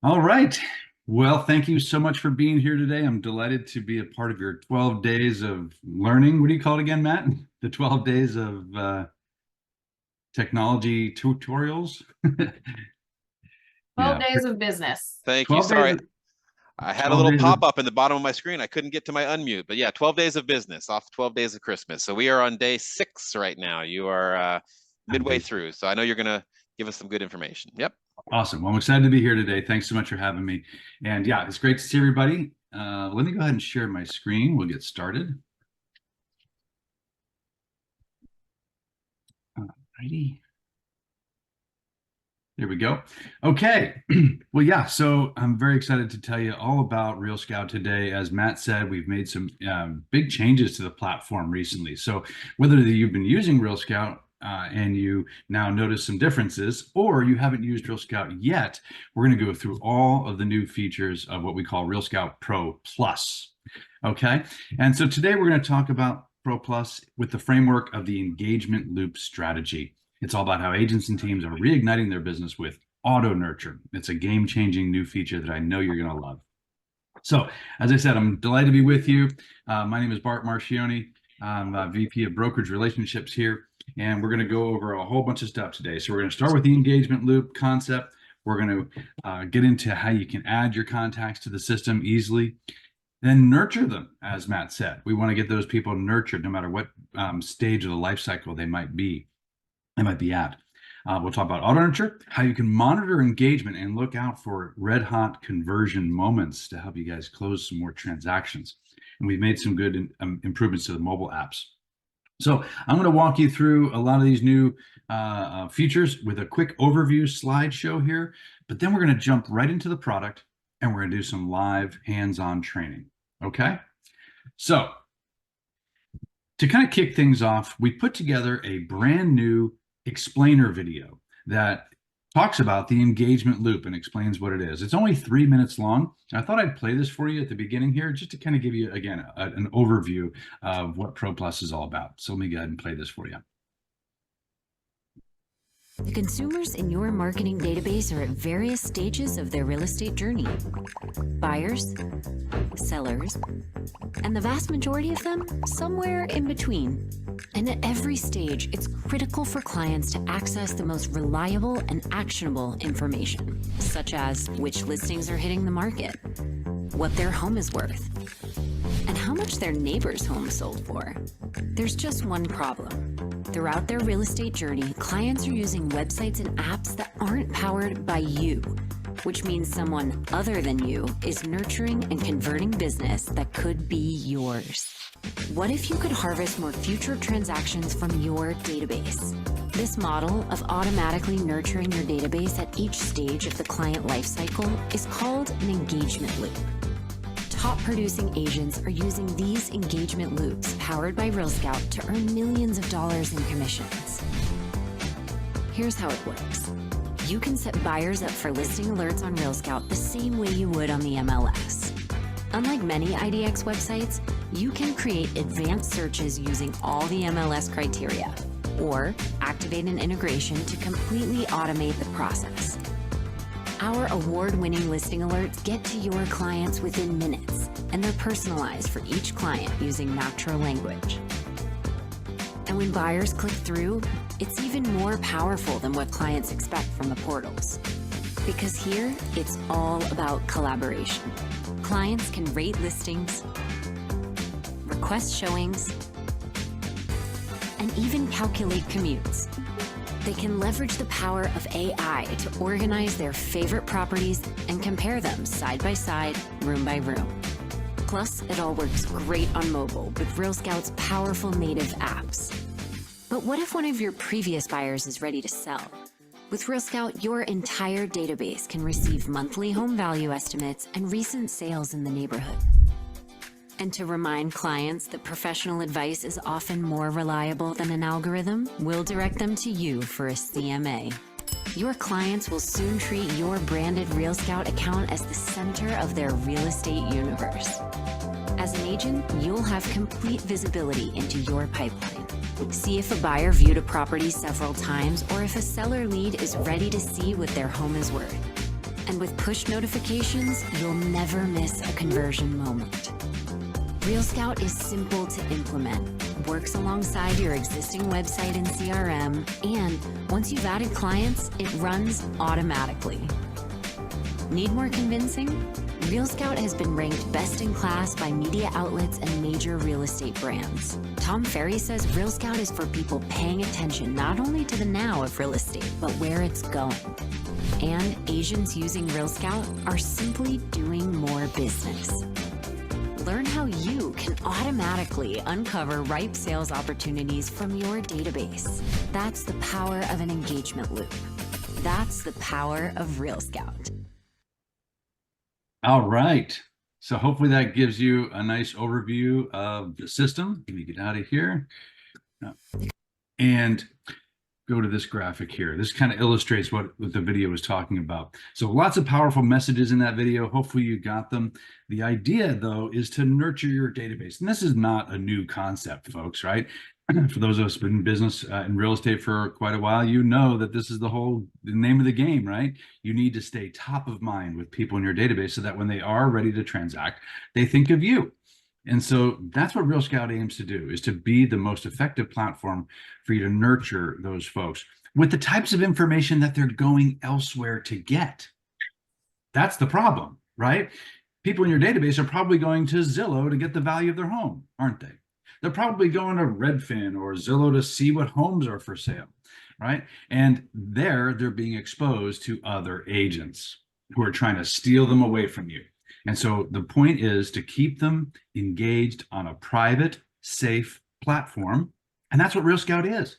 All right. Well, thank you so much for being here today. I'm delighted to be a part of your 12 days of learning. What do you call it again, Matt? The 12 days of technology tutorials? 12 Yeah, days of business. Thank you. 12 days Sorry, of I had a 12 little days of pop up in the bottom of my screen. I couldn't get to my unmute, but yeah, 12 days of business off 12 days of Christmas. So we are on day 6 right now. You are midway through. So I know you're going to give us some good information. Yep. Awesome. Well, I'm excited to be here today. Thanks so much for having me. And yeah, it's great to see everybody. Let me go ahead and share my screen. We'll get started. Alrighty. There we go. Okay. Well, yeah, so I'm very excited to tell you all about Real Scout today. As Matt said, we've made some big changes to the platform recently. So whether you've been using Real Scout and you now notice some differences, or you haven't used Real Scout yet, we're going to go through all of the new features of what we call Real Scout Pro Plus. Okay. And so today we're going to talk about Pro Plus with the framework of the engagement loop strategy. It's all about how agents and teams are reigniting their business with auto nurture. It's a game-changing new feature that I know you're going to love. So, as I said, I'm delighted to be with you. My name is Bart Marchioni. I'm VP of Brokerage Relationships here, and we're going to go over a whole bunch of stuff today. So we're going to start with the engagement loop concept. We're going to get into how you can add your contacts to the system easily. Then nurture them, as Matt said. We want to get those people nurtured no matter what stage of the life cycle they might be at. We'll talk about auto nurture, how you can monitor engagement and look out for red hot conversion moments to help you guys close some more transactions. And we've made some good improvements to the mobile apps. So I'm going to walk you through a lot of these new features with a quick overview slideshow here, but then we're going to jump right into the product and we're going to do some live hands-on training. Okay? So to kind of kick things off, we put together a brand new explainer video that talks about the engagement loop and explains what it is. It's only 3 minutes long. I thought I'd play this for you at the beginning here just to kind of give you, again, an overview of what Pro Plus is all about. So let me go ahead and play this for you. The consumers in your marketing database are at various stages of their real estate journey. Buyers, sellers, and the vast majority of them somewhere in between. And at every stage, it's critical for clients to access the most reliable and actionable information, such as which listings are hitting the market, what their home is worth, and how much their neighbor's home sold for. There's just one problem. Throughout their real estate journey, clients are using websites and apps that aren't powered by you, which means someone other than you is nurturing and converting business that could be yours. What if you could harvest more future transactions from your database? This model of automatically nurturing your database at each stage of the client lifecycle is called an engagement loop. Top producing agents are using these engagement loops powered by Real Scout to earn millions of dollars in commissions. Here's how it works. You can set buyers up for listing alerts on Real Scout the same way you would on the MLS. Unlike many IDX websites, you can create advanced searches using all the MLS criteria, or activate an integration to completely automate the process. Our award-winning listing alerts get to your clients within minutes, and they're personalized for each client using natural language. And when buyers click through, it's even more powerful than what clients expect from the portals. Because here, it's all about collaboration. Clients can rate listings, request showings, and even calculate commutes. They can leverage the power of AI to organize their favorite properties and compare them side by side, room by room. Plus, it all works great on mobile with Real Scout's powerful native apps. But what if one of your previous buyers is ready to sell? With Real Scout, your entire database can receive monthly home value estimates and recent sales in the neighborhood. And to remind clients that professional advice is often more reliable than an algorithm, we'll direct them to you for a CMA. Your clients will soon treat your branded Real Scout account as the center of their real estate universe. As an agent, you'll have complete visibility into your pipeline. See if a buyer viewed a property several times or if a seller lead is ready to see what their home is worth. And with push notifications, you'll never miss a conversion moment. Real Scout is simple to implement, works alongside your existing website and CRM, and once you've added clients, it runs automatically. Need more convincing? Real Scout has been ranked best in class by media outlets and major real estate brands. Tom Ferry says Real Scout is for people paying attention not only to the now of real estate, but where it's going. And Asians using Real Scout are simply doing more business. Learn how you can automatically uncover ripe sales opportunities from your database. That's the power of an engagement loop. That's the power of Real Scout. All right. So hopefully that gives you a nice overview of the system. Let me get out of here and go to this graphic here. This kind of illustrates what the video was talking about. So lots of powerful messages in that video. Hopefully you got them. The idea, though, is to nurture your database. And this is not a new concept, folks, right? For those of us who've been in business in real estate for quite a while, you know that this is the name of the game, right? You need to stay top of mind with people in your database so that when they are ready to transact, they think of you. And so that's what Real Scout aims to do, is to be the most effective platform for you to nurture those folks with the types of information that they're going elsewhere to get. That's the problem, right? People in your database are probably going to Zillow to get the value of their home, aren't they? They're probably going to Redfin or Zillow to see what homes are for sale, right? And they're being exposed to other agents who are trying to steal them away from you. And so the point is to keep them engaged on a private, safe platform. And that's what Real Scout is.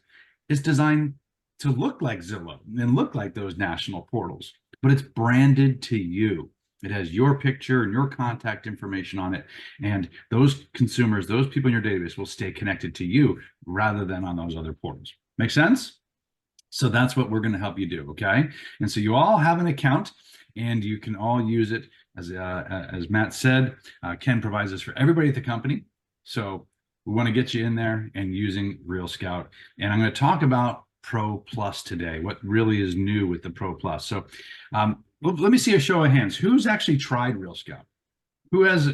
It's designed to look like Zillow and look like those national portals, but it's branded to you. It has your picture and your contact information on it. And those consumers, those people in your database will stay connected to you rather than on those other portals. Make sense? So that's what we're going to help you do, okay? And so you all have an account and you can all use it. As Matt said, Ken provides this for everybody at the company. So we want to get you in there and using Real Scout. And I'm going to talk about Pro Plus today, what really is new with the Pro Plus. So let me see a show of hands. Who's actually tried Real Scout? Who has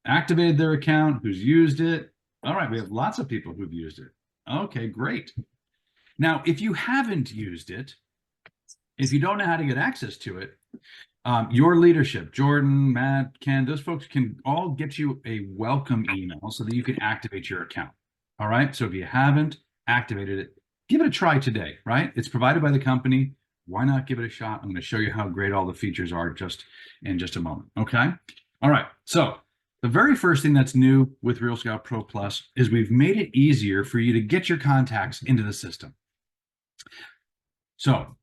activated their account? Who's used it? All right, we have lots of people who've used it. Okay, great. Now, if you haven't used it, if you don't know how to get access to it, your leadership, Jordan, Matt, Ken, those folks can all get you a welcome email so that you can activate your account. All right, so if you haven't activated it, give it a try today, right? It's provided by the company. Why not give it a shot? I'm going to show you how great all the features are in just a moment, okay? All right, so the very first thing that's new with Real Scout Pro Plus is we've made it easier for you to get your contacts into the system. So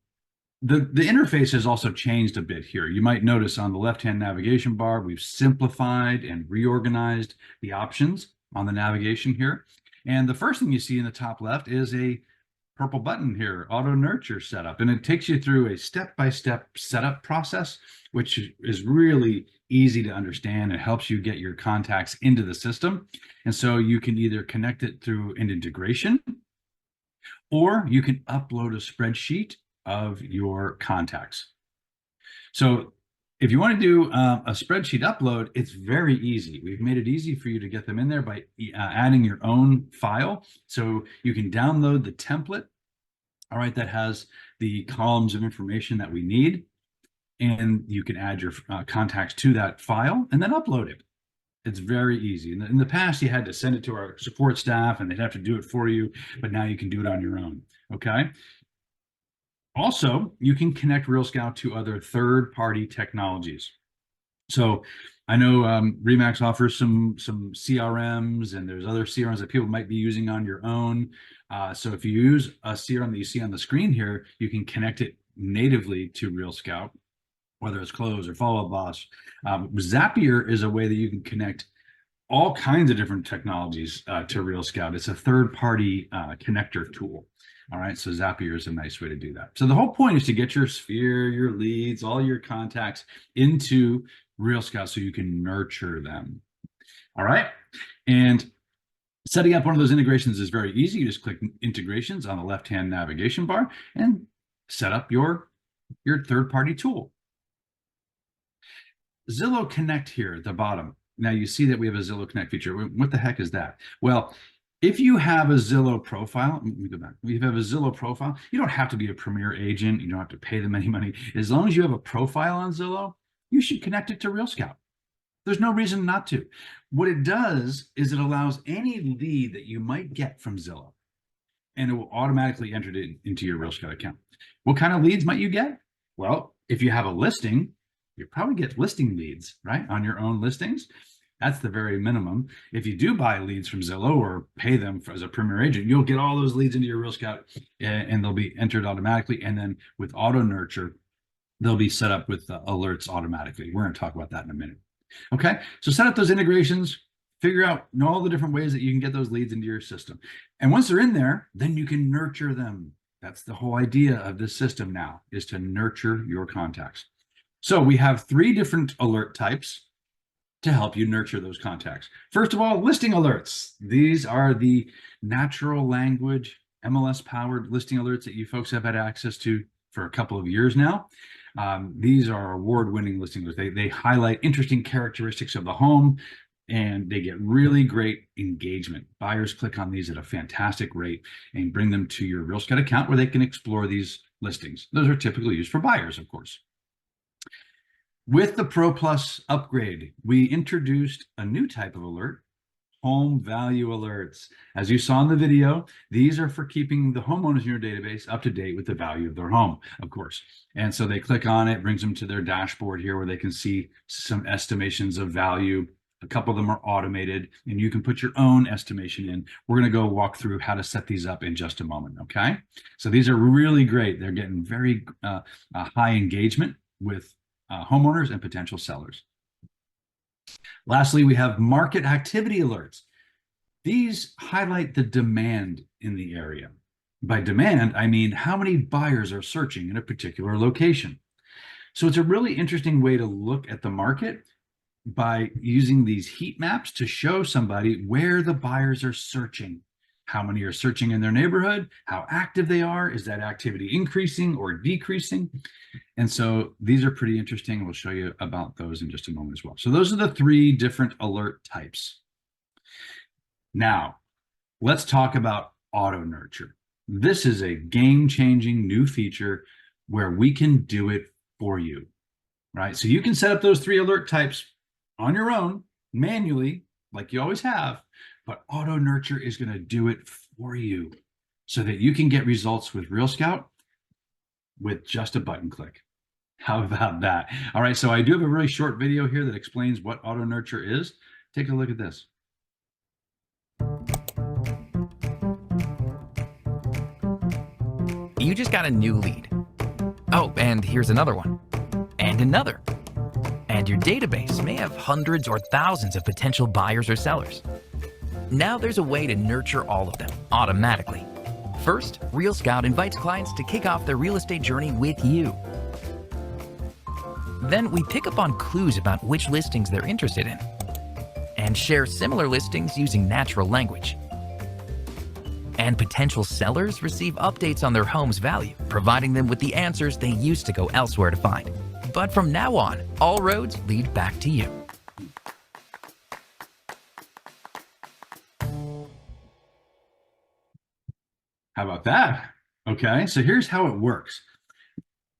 the interface has also changed a bit here. You might notice on the left-hand navigation bar, we've simplified and reorganized the options on the navigation here. And the first thing you see in the top left is a purple button here, Auto Nurture Setup. And it takes you through a step-by-step setup process, which is really easy to understand. It helps you get your contacts into the system. And so you can either connect it through an integration, or you can upload a spreadsheet of your contacts. So if you want to do a spreadsheet upload, it's very easy. We've made it easy for you to get them in there by adding your own file. So you can download the template, all right, that has the columns of information that we need. And you can add your contacts to that file and then upload it. It's very easy. In the past, you had to send it to our support staff and they'd have to do it for you, but now you can do it on your own, okay? Also, you can connect Real Scout to other third-party technologies. So I know Remax offers some CRMs, and there's other CRMs that people might be using on your own. So if you use a CRM that you see on the screen here, you can connect it natively to Real Scout, whether it's Close or Follow Up Boss. Zapier is a way that you can connect all kinds of different technologies to Real Scout. It's a third-party connector tool. All right, so Zapier is a nice way to do that. So the whole point is to get your sphere, your leads, all your contacts into Real Scout so you can nurture them. All right, and setting up one of those integrations is very easy. You just click integrations on the left-hand navigation bar and set up your third-party tool. Zillow Connect here at the bottom. Now you see that we have a Zillow Connect feature. What the heck is that? Well, if you have a Zillow profile, let me go back. If you have a Zillow profile, you don't have to be a premier agent. You don't have to pay them any money. As long as you have a profile on Zillow, you should connect it to Real Scout. There's no reason not to. What it does is it allows any lead that you might get from Zillow, and it will automatically enter it into your Real Scout account. What kind of leads might you get? Well, if you have a listing, you probably get listing leads, right, on your own listings. That's the very minimum. If you do buy leads from Zillow or pay them as a premier agent, you'll get all those leads into your Real Scout, and they'll be entered automatically. And then with auto nurture, they'll be set up with alerts automatically. We're going to talk about that in a minute. Okay, so set up those integrations, figure out all the different ways that you can get those leads into your system. And once they're in there, then you can nurture them. That's the whole idea of this system now, is to nurture your contacts. So we have 3 different alert types to help you nurture those contacts. First of all, listing alerts. These are the natural language, MLS-powered listing alerts that you folks have had access to for a couple of years now. These are award-winning listing alerts. They highlight interesting characteristics of the home, and they get really great engagement. Buyers click on these at a fantastic rate and bring them to your Real Scout account where they can explore these listings. Those are typically used for buyers, of course. With the Pro Plus upgrade, we introduced a new type of alert, home value alerts. As you saw in the video, these are for keeping the homeowners in your database up to date with the value of their home, of course. And so they click on it, brings them to their dashboard here where they can see some estimations of value. A couple of them are automated, and you can put your own estimation in. We're going to go walk through how to set these up in just a moment, okay? So these are really great. They're getting very high engagement with homeowners and potential sellers. Lastly, we have market activity alerts. These highlight the demand in the area. By demand, I mean how many buyers are searching in a particular location. So it's a really interesting way to look at the market by using these heat maps to show somebody where the buyers are searching. How many are searching in their neighborhood, how active they are, is that activity increasing or decreasing? And so these are pretty interesting. We'll show you about those in just a moment as well. So those are the 3 different alert types. Now, let's talk about auto nurture. This is a game-changing new feature where we can do it for you, right? So you can set up those 3 alert types on your own, manually, like you always have, but auto nurture is going to do it for you so that you can get results with Real Scout with just a button click. How about that? All right, so I do have a really short video here that explains what auto nurture is. Take a look at this. You just got a new lead. Oh, and here's another one. And another. And your database may have hundreds or thousands of potential buyers or sellers. Now there's a way to nurture all of them automatically. First, Real Scout invites clients to kick off their real estate journey with you. Then we pick up on clues about which listings they're interested in and share similar listings using natural language. And potential sellers receive updates on their home's value, providing them with the answers they used to go elsewhere to find. But from now on, all roads lead back to you. How about that? Okay, so here's how it works.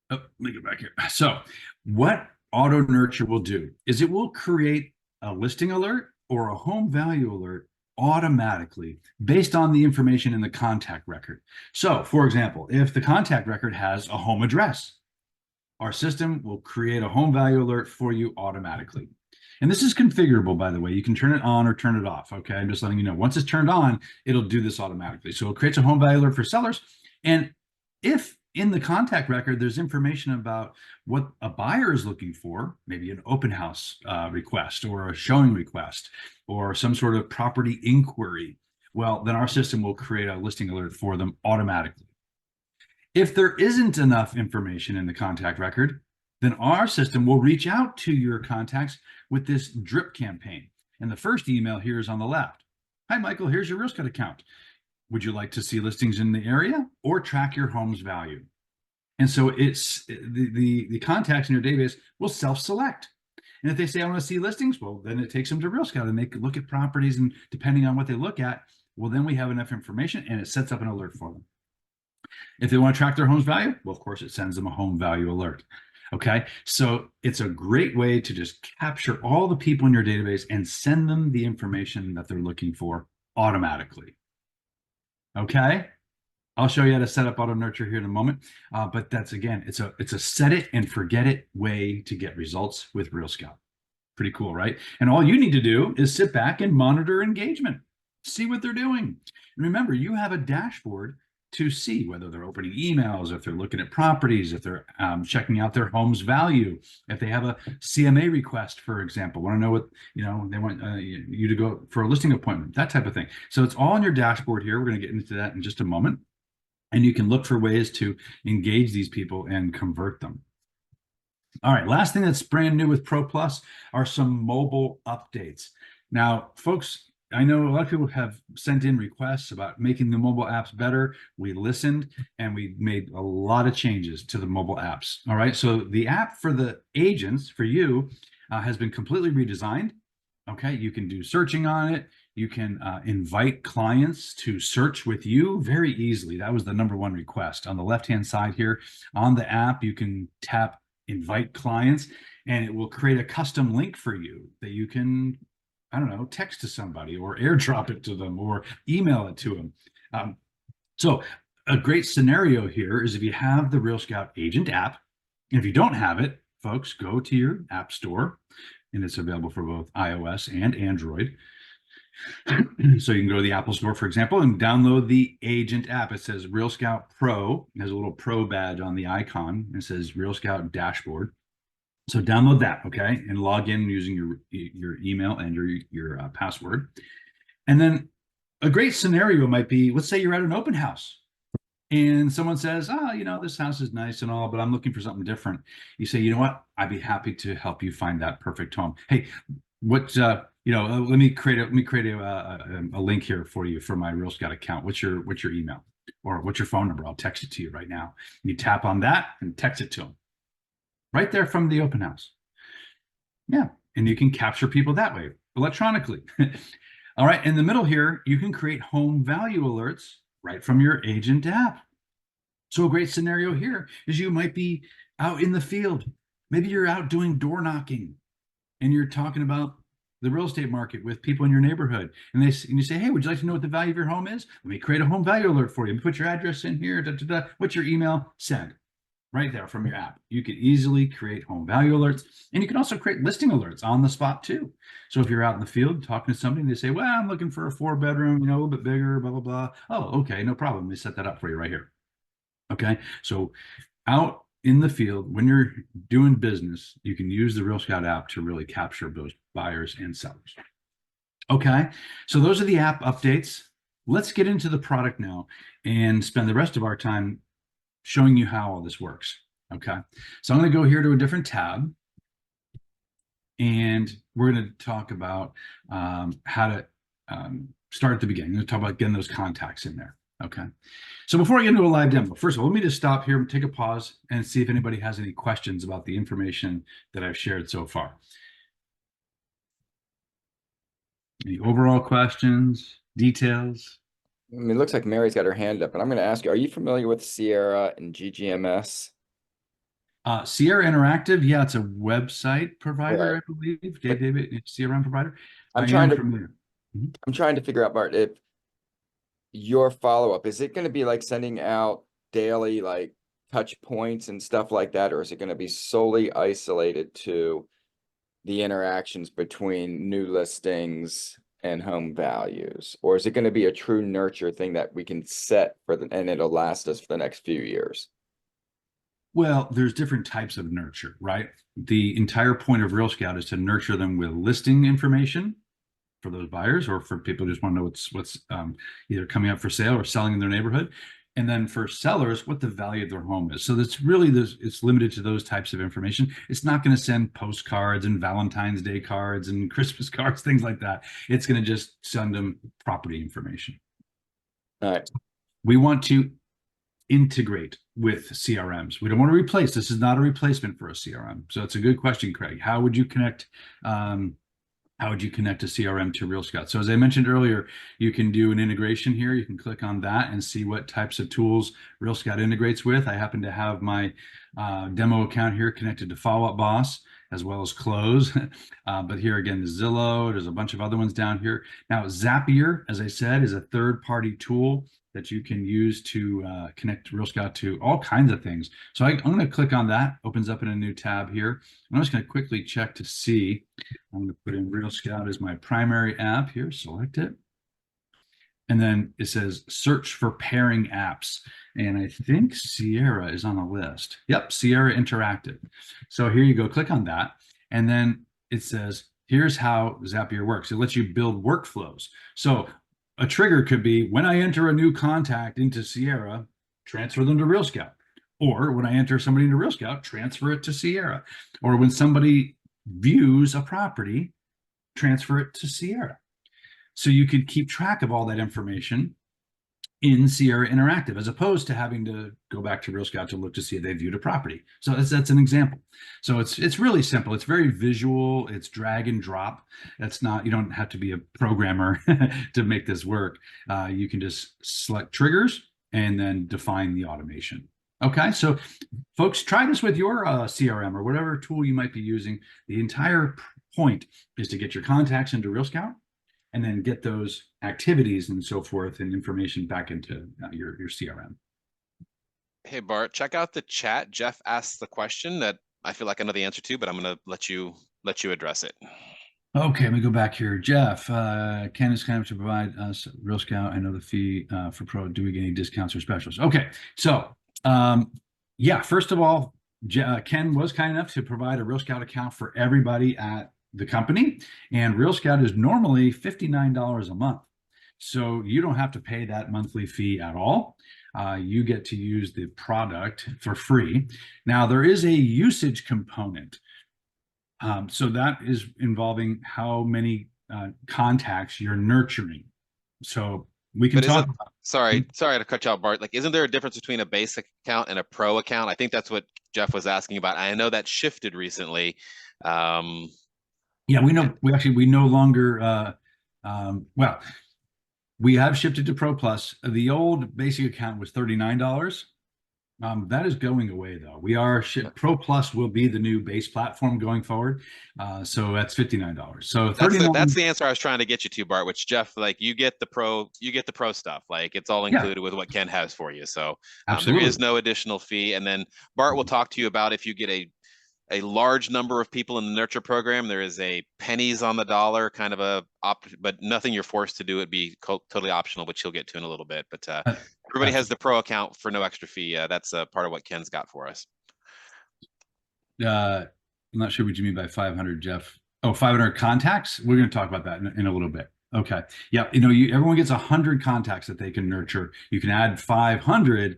Oh, let me go back here. So what auto nurture will do is it will create a listing alert or a home value alert automatically based on the information in the contact record. So for example, if the contact record has a home address, our system will create a home value alert for you automatically. And this is configurable, by the way. You can turn it on or turn it off, okay? I'm just letting you know. Once it's turned on, it'll do this automatically. So it creates a home value alert for sellers. And if in the contact record, there's information about what a buyer is looking for, maybe an open house request or a showing request or some sort of property inquiry, well, then our system will create a listing alert for them automatically. If there isn't enough information in the contact record, then our system will reach out to your contacts with this drip campaign. And the first email here is on the left. Hi, Michael, here's your Real Estate account. Would you like to see listings in the area or track your home's value? And so it's the contacts in your database will self-select. And if they say, I want to see listings, well, then it takes them to Real Scout and they can look at properties, and depending on what they look at, well, then we have enough information and it sets up an alert for them. If they want to track their home's value, well, of course, it sends them a home value alert. Okay, so it's a great way to just capture all the people in your database and send them the information that they're looking for automatically. Okay, I'll show you how to set up auto nurture here in a moment. But that's, again, it's a set it and forget it way to get results with Real Scout. Pretty cool, right? And all you need to do is sit back and monitor engagement, see what they're doing. And remember, you have a dashboard to see whether they're opening emails, if they're looking at properties, if they're checking out their home's value, if they have a CMA request, for example, want to know what, they want you to go for a listing appointment, that type of thing. So it's all on your dashboard here. We're going to get into that in just a moment. And you can look for ways to engage these people and convert them. All right, last thing that's brand new with Pro Plus are some mobile updates. Now, folks, I know a lot of people have sent in requests about making the mobile apps better. We listened and we made a lot of changes to the mobile apps. All right, so the app for the agents, for you, has been completely redesigned. Okay, you can do searching on it. You can invite clients to search with you very easily. That was the #1 request. On the left-hand side here on the app, you can tap invite clients and it will create a custom link for you that you can, I don't know, text to somebody or airdrop it to them or email it to them. So a great scenario here is if you have the Real Scout Agent app. If you don't have it, folks, go to your app store, and it's available for both iOS and Android. So you can go to the Apple Store, for example, and download the Agent app. It says Real Scout Pro. It has a little Pro badge on the icon. It says Real Scout Dashboard. So download that, okay, and log in using your email and your password. And then a great scenario might be, let's say you're at an open house and someone says, this house is nice and all, but I'm looking for something different. You say, you know what, I'd be happy to help you find that perfect home. Hey, what, let me create a link here for you for my Real Scout account. What's your email or what's your phone number? I'll text it to you right now. You tap on that and text it to them. Right there from the open house. Yeah, and you can capture people that way electronically. All right, in the middle here, you can create home value alerts right from your Agent app. So a great scenario here is you might be out in the field. Maybe you're out doing door knocking and you're talking about the real estate market with people in your neighborhood. And you say, hey, would you like to know what the value of your home is? Let me create a home value alert for you. Put your address in here. What's your email? Send. Right there from your app. You can easily create home value alerts, and you can also create listing alerts on the spot too. So if you're out in the field talking to somebody and they say, well, I'm looking for a 4-bedroom, a little bit bigger, blah, blah, blah. Oh, okay, no problem. Let me set that up for you right here. Okay, so out in the field, when you're doing business, you can use the Real Scout app to really capture those buyers and sellers. Okay, so those are the app updates. Let's get into the product now and spend the rest of our time showing you how all this works. Okay, so I'm going to go here to a different tab, and we're going to talk about how to start at the beginning. We're going to talk about getting those contacts in there. Okay, so before I get into a live demo, first of all, let me just stop here and take a pause and see if anybody has any questions about the information that I've shared so far. Any overall questions, details? I mean, it looks like Mary's got her hand up, and I'm going to ask you, are you familiar with Sierra and GGMS? Sierra Interactive, yeah, it's a website provider, Right. I believe. CRM provider. I'm trying to figure out, Bart, if your follow-up, is it going to be like sending out daily like touch points and stuff like that, or is it going to be solely isolated to the interactions between new listings and home values? Or is it going to be a true nurture thing that we can set and it'll last us for the next few years? Well, there's different types of nurture, right? The entire point of Real Scout is to nurture them with listing information for those buyers, or for people who just want to know what's either coming up for sale or selling in their neighborhood. And then for sellers, what the value of their home is. So that's really it's limited to those types of information. It's not going to send postcards and Valentine's Day cards and Christmas cards, things like that. It's going to just send them property information. All right. We want to integrate with CRMs. We don't want to replace. This is not a replacement for a CRM. So it's a good question, Craig. How would you connect? How would you connect a CRM to Real Scout? So as I mentioned earlier, you can do an integration here. You can click on that and see what types of tools Real Scout integrates with. I happen to have my demo account here connected to Follow Up Boss as well as Close. But here again, the Zillow, there's a bunch of other ones down here. Now, Zapier, as I said, is a third-party tool that you can use to connect Real Scout to all kinds of things. So I'm going to click on that, opens up in a new tab here. I'm just going to quickly check to see. I'm going to put in Real Scout as my primary app here, select it. And then it says search for pairing apps. And I think Sierra is on the list. Yep, Sierra Interactive. So here you go, click on that. And then it says, here's how Zapier works. It lets you build workflows. So a trigger could be when I enter a new contact into Sierra, transfer them to Real Scout. Or when I enter somebody into Real Scout, transfer it to Sierra. Or when somebody views a property, transfer it to Sierra. So you could keep track of all that information in Sierra Interactive, as opposed to having to go back to Real Scout to look to see if they viewed a property. So that's an example. So it's really simple. It's very visual. It's drag and drop. That's not, you don't have to be a programmer to make this work. You can just select triggers and then define the automation. Okay, so folks, try this with your CRM or whatever tool you might be using. The entire point is to get your contacts into Real Scout and then get those activities and so forth and information back into your CRM. Hey, Bart, check out the chat. Jeff asked the question that I feel like I know the answer to, but I'm going to let you address it. Okay, let me go back here. Jeff, Ken is kind of to provide us Real Scout. I know the fee for Pro. Do we get any discounts or specials? Okay, so yeah, first of all, Ken was kind enough to provide a Real Scout account for everybody at the company, and Real Scout is normally $59 a month. So you don't have to pay that monthly fee at all. You get to use the product for free. Now, there is a usage component. So that is involving how many contacts you're nurturing. So we can talk about. Sorry to cut you out, Bart. Like, isn't there a difference between a basic account and a pro account? I think that's what Jeff was asking about. I know that shifted recently. Yeah, we no longer, well, we have shifted to Pro Plus. The old basic account was $39. That is going away though. We are Pro Plus will be the new base platform going forward. So that's $59. So that's the answer I was trying to get you to, Bart, which Jeff, like you get the pro stuff. Like it's all included with what Ken has for you. So there is no additional fee. And then Bart will talk to you about if you get a large number of people in the nurture program, there is a pennies on the dollar kind of but nothing you're forced to do. It'd be totally optional, which he'll get to in a little bit. But everybody has the pro account for no extra fee. That's a part of what Ken's got for us. I'm not sure what you mean by 500, Jeff. Oh, 500 contacts. We're going to talk about that in a little bit. Okay. Yeah. Everyone gets 100 contacts that they can nurture. You can add 500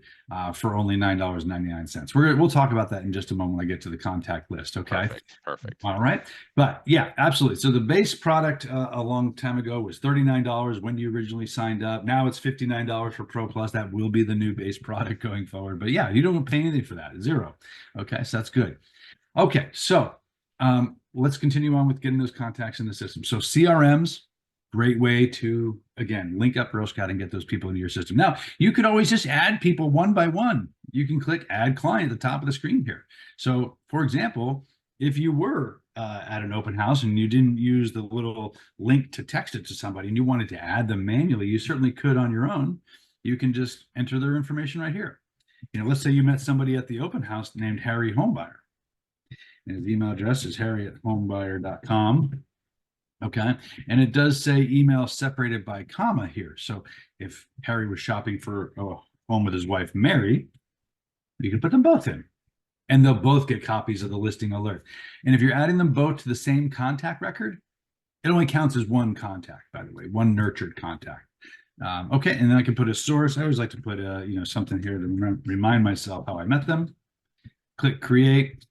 for only $9.99. We'll talk about that in just a moment when I get to the contact list. Okay. Perfect. All right. But yeah, absolutely. So the base product a long time ago was $39 when you originally signed up. Now it's $59 for Pro Plus. That will be the new base product going forward. But yeah, you don't pay anything for that. Zero. Okay. So that's good. Okay. So let's continue on with getting those contacts in the system. So CRMs. Great way to, again, link up Real Scout and get those people into your system. Now, you could always just add people one by one. You can click Add Client at the top of the screen here. So, for example, if you were at an open house and you didn't use the little link to text it to somebody and you wanted to add them manually, you certainly could on your own. You can just enter their information right here. Let's say you met somebody at the open house named Harry Homebuyer. And his email address is harry@homebuyer.com. Okay. And it does say email separated by comma here. So if Harry was shopping for a home with his wife, Mary, you can put them both in and they'll both get copies of the listing alert. And if you're adding them both to the same contact record, it only counts as one contact, by the way, one nurtured contact. Okay. And then I can put a source. I always like to put something here to remind myself how I met them. Click create.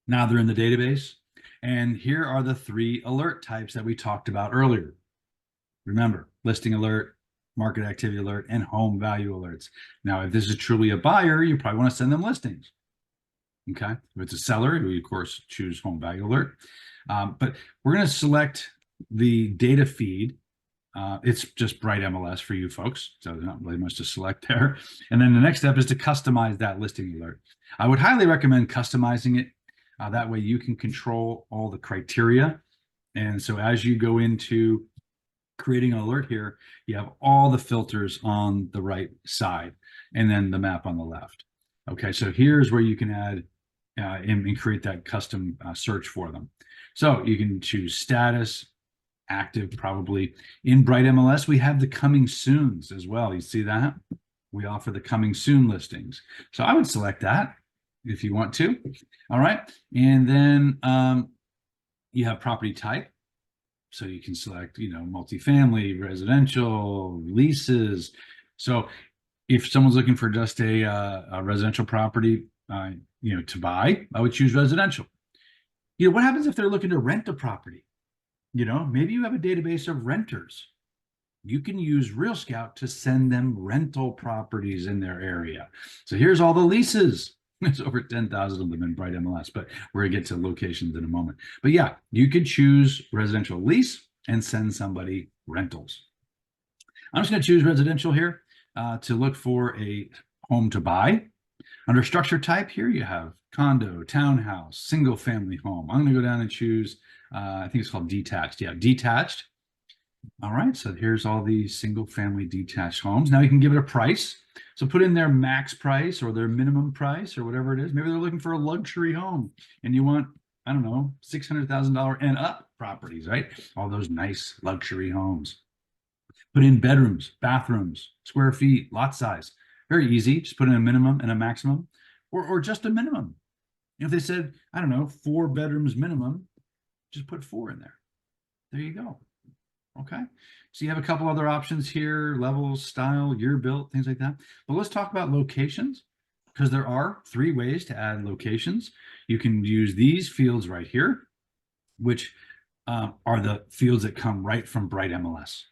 Now they're in the database. And here are the 3 alert types that we talked about earlier. Remember, listing alert, market activity alert, and home value alerts. Now, if this is truly a buyer, you probably want to send them listings. Okay. If it's a seller, we of course choose home value alert. But we're going to select the data feed. It's just bright MLS for you folks, so there's not really much to select there. And then the next step is to customize that listing alert. I would highly recommend customizing it. That way you can control all the criteria. And so as you go into creating an alert here, you have all the filters on the right side and then the map on the left. Okay, so here's where you can add and create that custom search for them. So you can choose status, active, probably. In Bright MLS, we have the coming soons as well. You see that? We offer the coming soon listings. So I would select that if you want to. All right. And then you have property type. So you can select, multifamily, residential, leases. So if someone's looking for just a residential property, to buy, I would choose residential. What happens if they're looking to rent a property? Maybe you have a database of renters. You can use Real Scout to send them rental properties in their area. So here's all the leases. There's over 10,000 of them in Bright MLS, but we're going to get to locations in a moment. But yeah, you could choose residential lease and send somebody rentals. I'm just going to choose residential here to look for a home to buy. Under structure type here, you have condo, townhouse, single family home. I'm going to go down and choose, I think it's called detached. Yeah, detached. All right, so here's all the single family detached homes. Now you can give it a price. So put in their max price or their minimum price or whatever it is. Maybe they're looking for a luxury home and you want, I don't know, $600,000 and up properties, right? All those nice luxury homes. Put in bedrooms, bathrooms, square feet, lot size. Very easy. Just put in a minimum and a maximum or just a minimum. If they said, I don't know, 4 bedrooms minimum, just put 4 in there. There you go. Okay. So you have a couple other options here, levels, style, year built, things like that. But let's talk about locations because there are 3 ways to add locations. You can use these fields right here, which are the fields that come right from Bright MLS.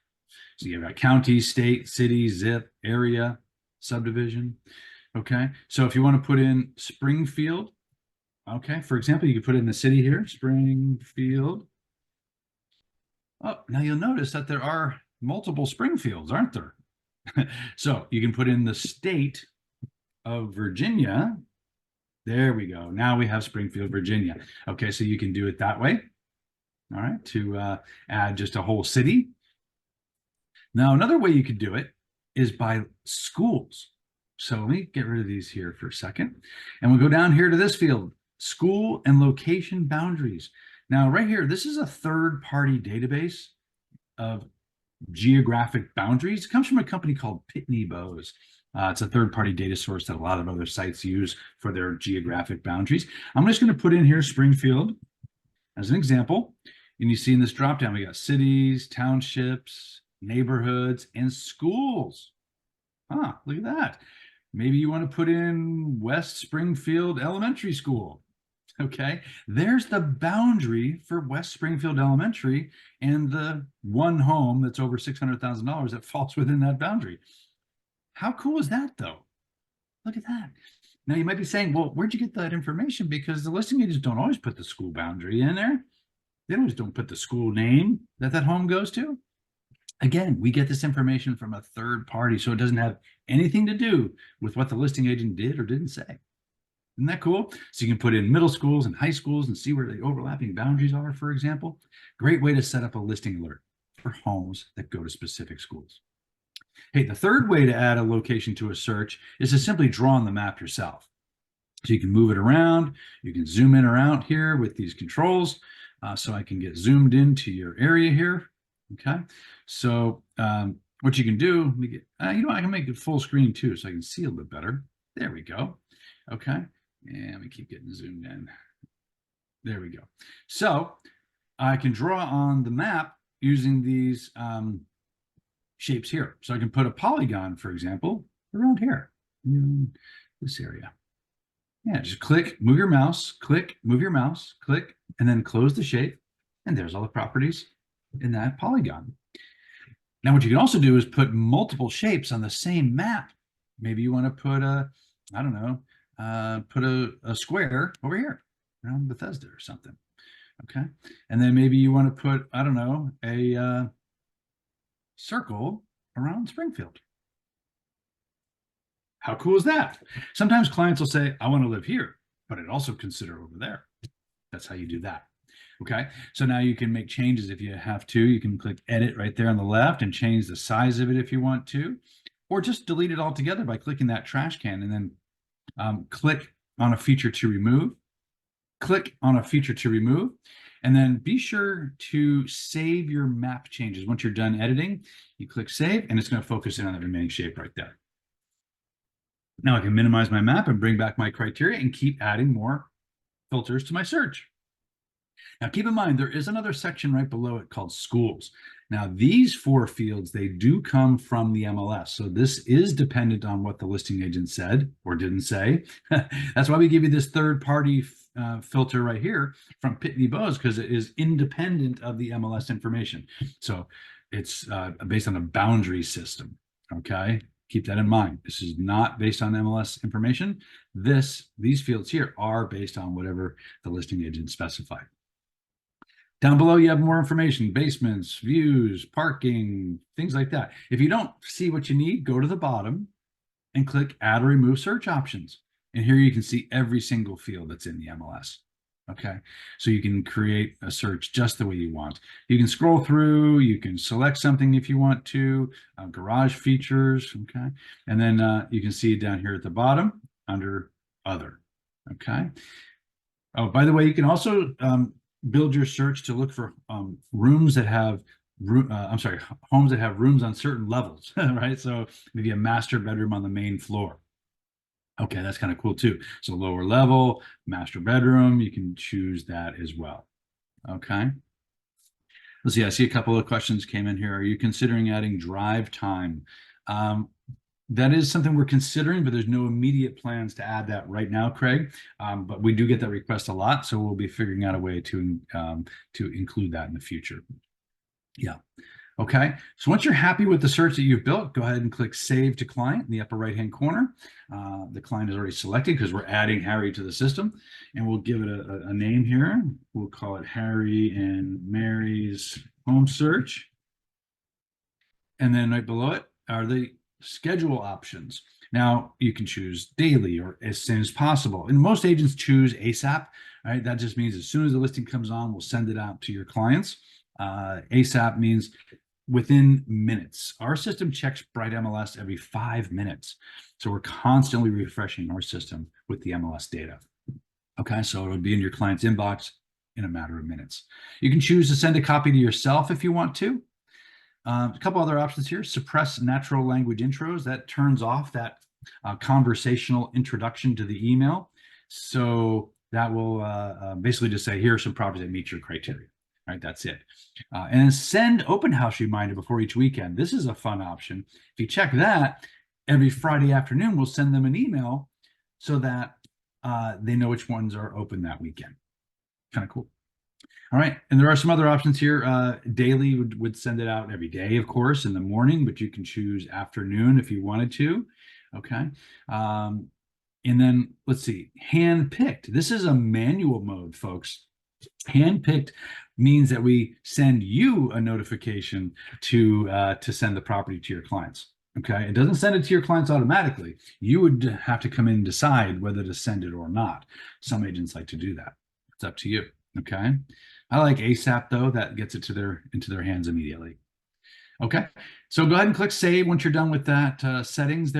So you've got county, state, city, zip, area, subdivision. Okay. So if you want to put in Springfield, okay, for example, you could put in the city here, Springfield. Oh, now you'll notice that there are multiple Springfields, aren't there? So you can put in the state of Virginia. There we go. Now we have Springfield, Virginia. Okay, so you can do it that way. All right, to add just a whole city. Now, another way you could do it is by schools. So let me get rid of these here for a second. And we'll go down here to this field, school and location boundaries. Now, right here, this is a third-party database of geographic boundaries. It comes from a company called Pitney Bowes. It's a third-party data source that a lot of other sites use for their geographic boundaries. I'm just going to put in here Springfield as an example. And you see in this dropdown, we got cities, townships, neighborhoods, and schools. Look at that. Maybe you want to put in West Springfield Elementary School. Okay, there's the boundary for West Springfield Elementary and the one home that's over $600,000 that falls within that boundary. How cool is that, though? Look at that. Now, you might be saying, well, where'd you get that information? Because the listing agents don't always put the school boundary in there. They always don't put the school name that home goes to. Again, we get this information from a third party, so it doesn't have anything to do with what the listing agent did or didn't say. Isn't that cool? So you can put in middle schools and high schools and see where the overlapping boundaries are, for example. Great way to set up a listing alert for homes that go to specific schools. Hey, the third way to add a location to a search is to simply draw on the map yourself. So you can move it around. You can zoom in or out here with these controls. So I can get zoomed into your area here. Okay. So what you can do, I can make it full screen too, so I can see a little bit better. There we go. Okay. And we keep getting zoomed in. There we go. So I can draw on the map using these shapes here. So I can put a polygon, for example, around here in this area. Yeah, just click, move your mouse, click, move your mouse, click, and then close the shape. And there's all the properties in that polygon. Now, what you can also do is put multiple shapes on the same map. Maybe you want to put I don't know, put a square over here around Bethesda or something. Okay. And then maybe you want to put, I don't know, a circle around Springfield. How cool is that? Sometimes clients will say, I want to live here, but I'd also consider over there. That's how you do that. Okay, so now you can make changes if you have to. You can click edit right there on the left and change the size of it if you want to, or just delete it altogether by clicking that trash can and then click on a feature to remove, click on a feature to remove, and then be sure to save your map changes. Once you're done editing, you click save and it's going to focus in on the remaining shape right there. Now I can minimize my map and bring back my criteria and keep adding more filters to my search. Now, keep in mind, there is another section right below it called schools. Now, these 4 fields, they do come from the MLS. So this is dependent on what the listing agent said or didn't say. That's why we give you this third-party filter right here from Pitney Bowes, because it is independent of the MLS information. So it's based on a boundary system, okay? Keep that in mind. This is not based on MLS information. These fields here are based on whatever the listing agent specified. Down below, you have more information, basements, views, parking, things like that. If you don't see what you need, go to the bottom and click add or remove search options. And here you can see every single field that's in the MLS. Okay, so you can create a search just the way you want. You can scroll through, you can select something if you want to, garage features, okay? And then you can see down here at the bottom under other, okay? Oh, by the way, you can also build your search to look for rooms that have homes that have rooms on certain levels, right? So maybe a master bedroom on the main floor. Okay, that's kind of cool too. So lower level, master bedroom, you can choose that as well. Okay. Let's see, I see a couple of questions came in here. Are you considering adding drive time? That is something we're considering, but there's no immediate plans to add that right now, Craig. But we do get that request a lot, so we'll be figuring out a way to include that in the future. Yeah. Okay. So once you're happy with the search that you've built, go ahead and click Save to Client in the upper right-hand corner. The client is already selected because we're adding Harry to the system, and we'll give it a name here. We'll call it Harry and Mary's Home Search. And then right below it are the schedule options. Now you can choose daily or as soon as possible. And most agents choose ASAP, right? That just means as soon as the listing comes on, we'll send it out to your clients. ASAP means within minutes. Our system checks Bright MLS every 5 minutes. So we're constantly refreshing our system with the MLS data. Okay, so it'll be in your client's inbox in a matter of minutes. You can choose to send a copy to yourself if you want to. A couple other options here. Suppress natural language intros. That turns off that conversational introduction to the email. So that will basically just say, here are some properties that meet your criteria. All right, that's it. And then send open house reminder before each weekend. This is a fun option. If you check that, every Friday afternoon, we'll send them an email so that they know which ones are open that weekend. Kind of cool. All right, and there are some other options here. Daily would send it out every day, of course, in the morning, but you can choose afternoon if you wanted to. Okay. And then let's see, hand-picked. This is a manual mode, folks. Hand-picked means that we send you a notification to send the property to your clients. Okay, it doesn't send it to your clients automatically. You would have to come in and decide whether to send it or not. Some agents like to do that. It's up to you. Okay, I like ASAP though. That gets it into their hands immediately. Okay, so go ahead and click save once you're done with that those settings,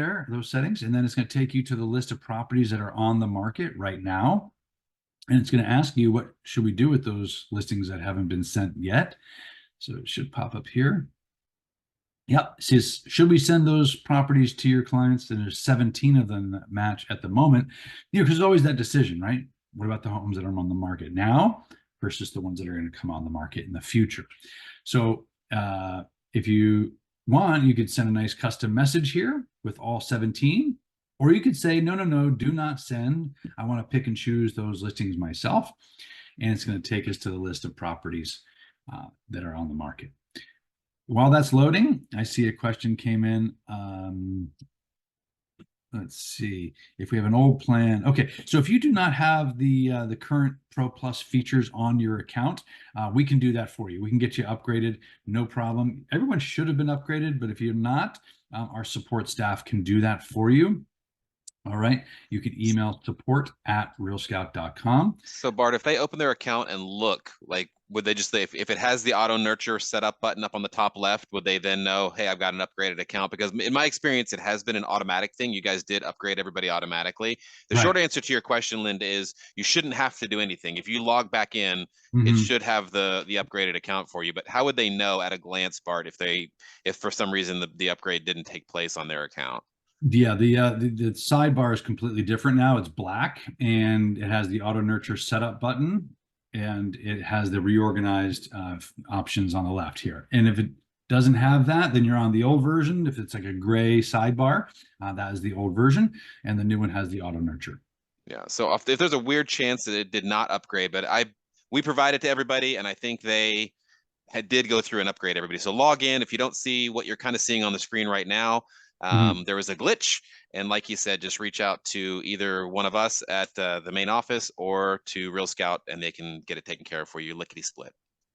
and then it's going to take you to the list of properties that are on the market right now. And it's going to ask you, what should we do with those listings that haven't been sent yet? So it should pop up here. Yep, it says, should we send those properties to your clients? And there's 17 of them that match at the moment. You know, because there's always that decision, right? What about the homes that are on the market now versus the ones that are going to come on the market in the future? So if you want, you could send a nice custom message here with all 17. Or you could say, no, do not send. I want to pick and choose those listings myself. And it's going to take us to the list of properties that are on the market. while that's loading, I see a question came in. Let's see if we have an old plan. Okay, so if you do not have the current Pro Plus features on your account, we can do that for you. We can get you upgraded, no problem. Everyone should have been upgraded, but if you're not, our support staff can do that for you. All right, you can email support@realscout.com. So Bart, if they open their account and look, like, would they just say if it has the auto nurture setup button up on the top left, would they then know, hey, I've got an upgraded account? Because in my experience, it has been an automatic thing. You guys did upgrade everybody automatically. The Right. short answer to your question, Linda, is you shouldn't have to do anything. If you log back in, it Mhm. should have the upgraded account for you. But how would they know at a glance, Bart, if for some reason the upgrade didn't take place on their account? Yeah, the sidebar is completely different now. It's black and it has the auto nurture setup button and it has the reorganized options on the left here. And if it doesn't have that, then you're on the old version. If it's like a gray sidebar, that is the old version, and the new one has the auto nurture. Yeah. So if there's a weird chance that it did not upgrade, but we provided to everybody, and I think they did go through and upgrade everybody. So log in. If you don't see what you're kind of seeing on the screen right now, there was a glitch. And like you said, just reach out to either one of us at the main office or to Real Scout, and they can get it taken care of for you, lickety split.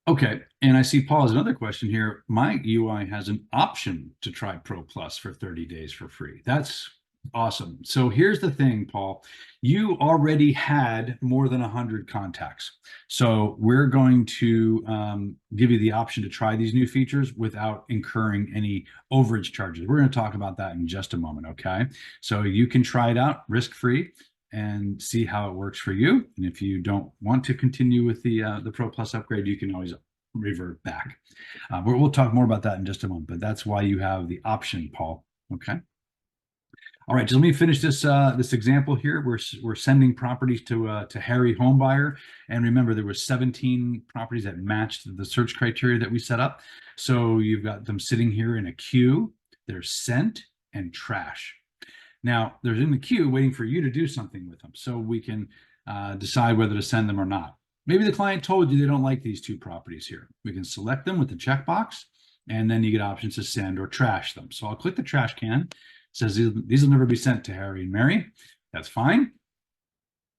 Okay, and I see Paul has another question here. My UI has an option to try Pro Plus for 30 days for free. That's awesome. So here's the thing, Paul. You already had more than 100 contacts. So we're going to give you the option to try these new features without incurring any overage charges. We're going to talk about that in just a moment, okay? So you can try it out risk-free and see how it works for you. And if you don't want to continue with the Pro Plus upgrade, you can always revert back. We'll talk more about that in just a moment, but that's why you have the option, Paul. Okay. All right, so let me finish this example here. We're sending properties to Harry Homebuyer, and remember there were 17 properties that matched the search criteria that we set up. So you've got them sitting here in a queue. They're sent and trash. Now, they're in the queue waiting for you to do something with them so we can decide whether to send them or not. Maybe the client told you they don't like these two properties here. We can select them with the checkbox, and then you get options to send or trash them. So I'll click the trash can. It says these will never be sent to Harry and Mary. That's fine.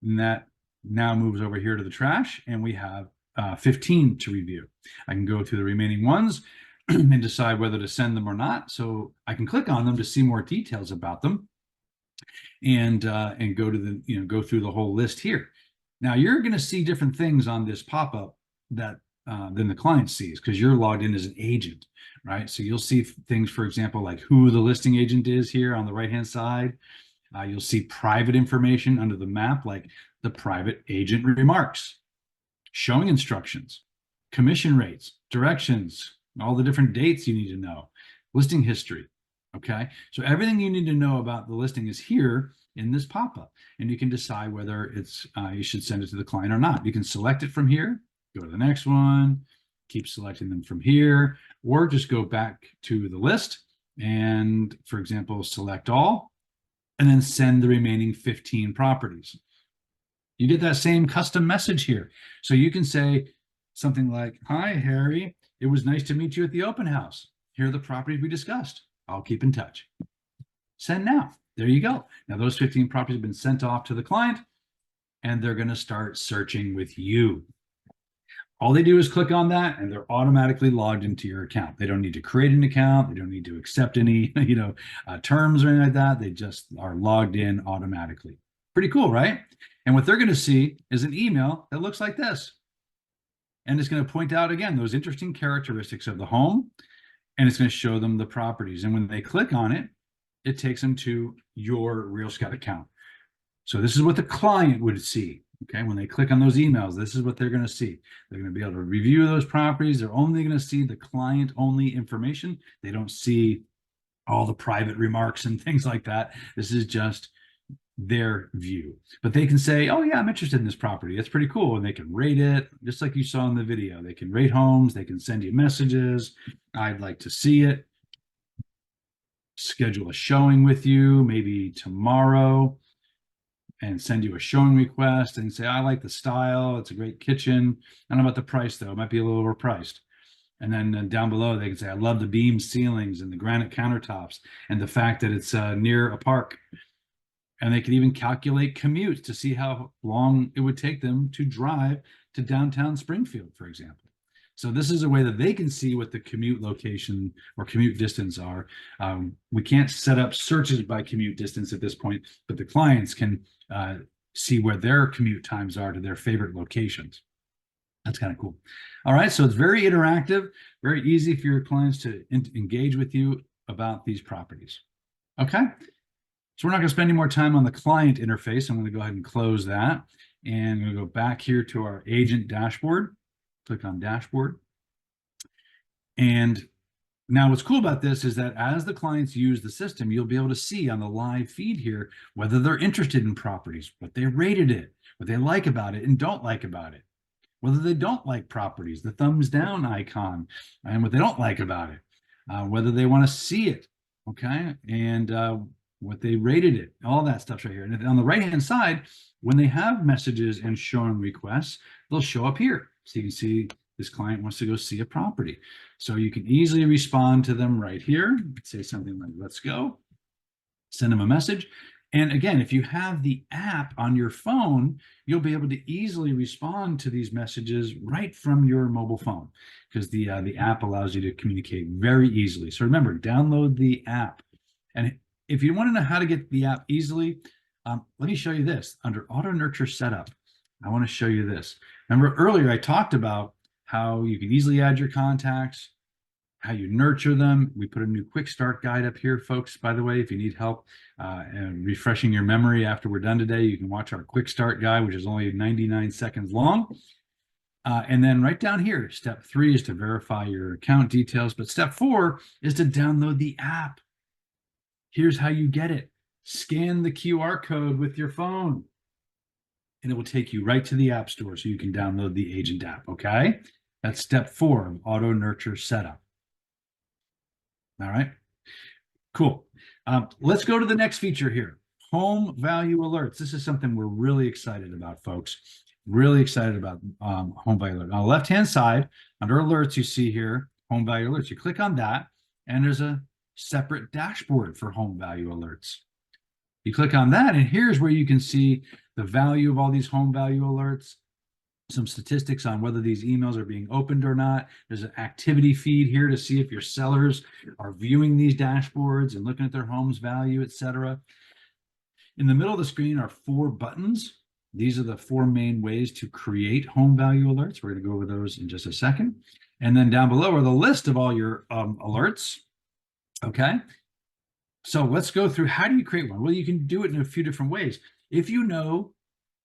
And that now moves over here to the trash, and we have 15 to review. I can go through the remaining ones and decide whether to send them or not. So I can click on them to see more details about them. And go to the go through the whole list here. Now you're going to see different things on this pop-up that than the client sees because you're logged in as an agent, right? So you'll see things, for example, like who the listing agent is here on the right-hand side. You'll see private information under the map, like the private agent remarks, showing instructions, commission rates, directions, all the different dates you need to know, listing history. Okay, so everything you need to know about the listing is here in this pop-up, and you can decide whether it's you should send it to the client or not. You can select it from here, go to the next one, keep selecting them from here, or just go back to the list and, for example, select all, and then send the remaining 15 properties. You get that same custom message here. So you can say something like, "Hi, Harry. It was nice to meet you at the open house. Here are the properties we discussed. I'll keep in touch." Send now. There you go. Now those 15 properties have been sent off to the client, and they're going to start searching with you. All they do is click on that, and they're automatically logged into your account. They don't need to create an account. They don't need to accept any, terms or anything like that. They just are logged in automatically. Pretty cool, right? And what they're going to see is an email that looks like this. And it's going to point out, again, those interesting characteristics of the home, and it's going to show them the properties. And when they click on it, it takes them to your Real Scout account. So this is what the client would see. Okay, when they click on those emails, this is what they're going to see. They're going to be able to review those properties. They're only going to see the client-only information. They don't see all the private remarks and things like that. This is just their view. But they can say, "Oh yeah, I'm interested in this property. That's pretty cool." And they can rate it, just like you saw in the video. They can rate homes. They can send you messages. "I'd like to see it." Schedule a showing with you, maybe tomorrow, and send you a showing request and say, "I like the style. It's a great kitchen. I don't know about the price though. It might be a little overpriced." And then down below, they can say, I love the beam ceilings and the granite countertops and the fact that it's near a park. And they can even calculate commutes to see how long it would take them to drive to downtown Springfield, for example. So this is a way that they can see what the commute location or commute distance are. We can't set up searches by commute distance at this point, but the clients can see where their commute times are to their favorite locations. That's kind of cool. All right, so it's very interactive, very easy for your clients to engage with you about these properties. Okay, so we're not going to spend any more time on the client interface. I'm going to go ahead and close that. And I'm going to go back here to our agent dashboard. Click on dashboard. And now what's cool about this is that as the clients use the system, you'll be able to see on the live feed here whether they're interested in properties, what they rated it, what they like about it and don't like about it, whether they don't like properties, the thumbs down icon, and what they don't like about it, whether they want to see it, okay, and what they rated it, all that stuff's right here. And on the right-hand side, when they have messages and showing requests, they'll show up here. So you can see this client wants to go see a property. So you can easily respond to them right here. Say something like, let's go. Send them a message. And again, if you have the app on your phone, you'll be able to easily respond to these messages right from your mobile phone because the app allows you to communicate very easily. So remember, download the app. And if you want to know how to get the app easily, let me show you this. Under Auto Nurture Setup, I want to show you this. Remember earlier I talked about how you can easily add your contacts, how you nurture them. We put a new quick start guide up here, folks, by the way. If you need help and refreshing your memory after we're done today, you can watch our quick start guide, which is only 99 seconds long. And then right down here, step 3 is to verify your account details. But step 4 is to download the app. Here's how you get it. Scan the QR code with your phone, and it will take you right to the App Store so you can download the Agent app, okay? That's step 4 of Auto Nurture Setup. All right, cool. Let's go to the next feature here, Home Value Alerts. This is something we're really excited about, folks. Really excited about Home Value Alerts. On the left-hand side, under Alerts, you see here, Home Value Alerts. You click on that, and there's a separate dashboard for Home Value Alerts. You click on that, and here's where you can see the value of all these home value alerts, some statistics on whether these emails are being opened or not. There's an activity feed here to see if your sellers are viewing these dashboards and looking at their home's value, etc. In the middle of the screen are 4 buttons. These are the 4 main ways to create home value alerts. We're going to go over those in just a second. And then down below are the list of all your alerts. Okay. So let's go through, how do you create one? Well, you can do it in a few different ways. If you know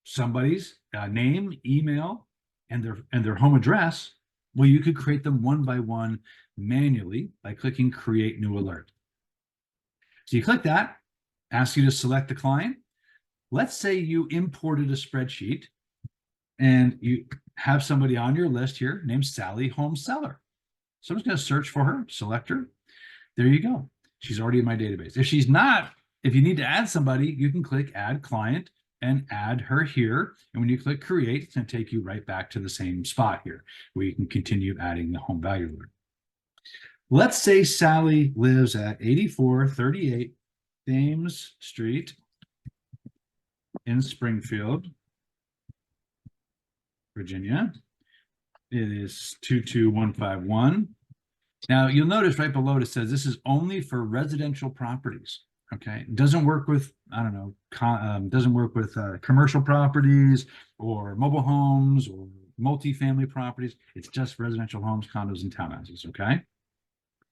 somebody's name, email, and their home address, well, you could create them one by one manually by clicking Create New Alert. So you click that, asks you to select the client. Let's say you imported a spreadsheet and you have somebody on your list here named Sally Home Seller. So I'm just going to search for her, select her. There you go. She's already in my database. If she's not, if you need to add somebody, you can click Add Client and add her here. And when you click Create, it's going to take you right back to the same spot here where you can continue adding the home value alert. Let's say Sally lives at 8438 Thames Street in Springfield, Virginia. It is 22151. Now, you'll notice right below it says this is only for residential properties, okay? It doesn't work with, I don't know, doesn't work with commercial properties or mobile homes or multifamily properties. It's just residential homes, condos, and townhouses, okay?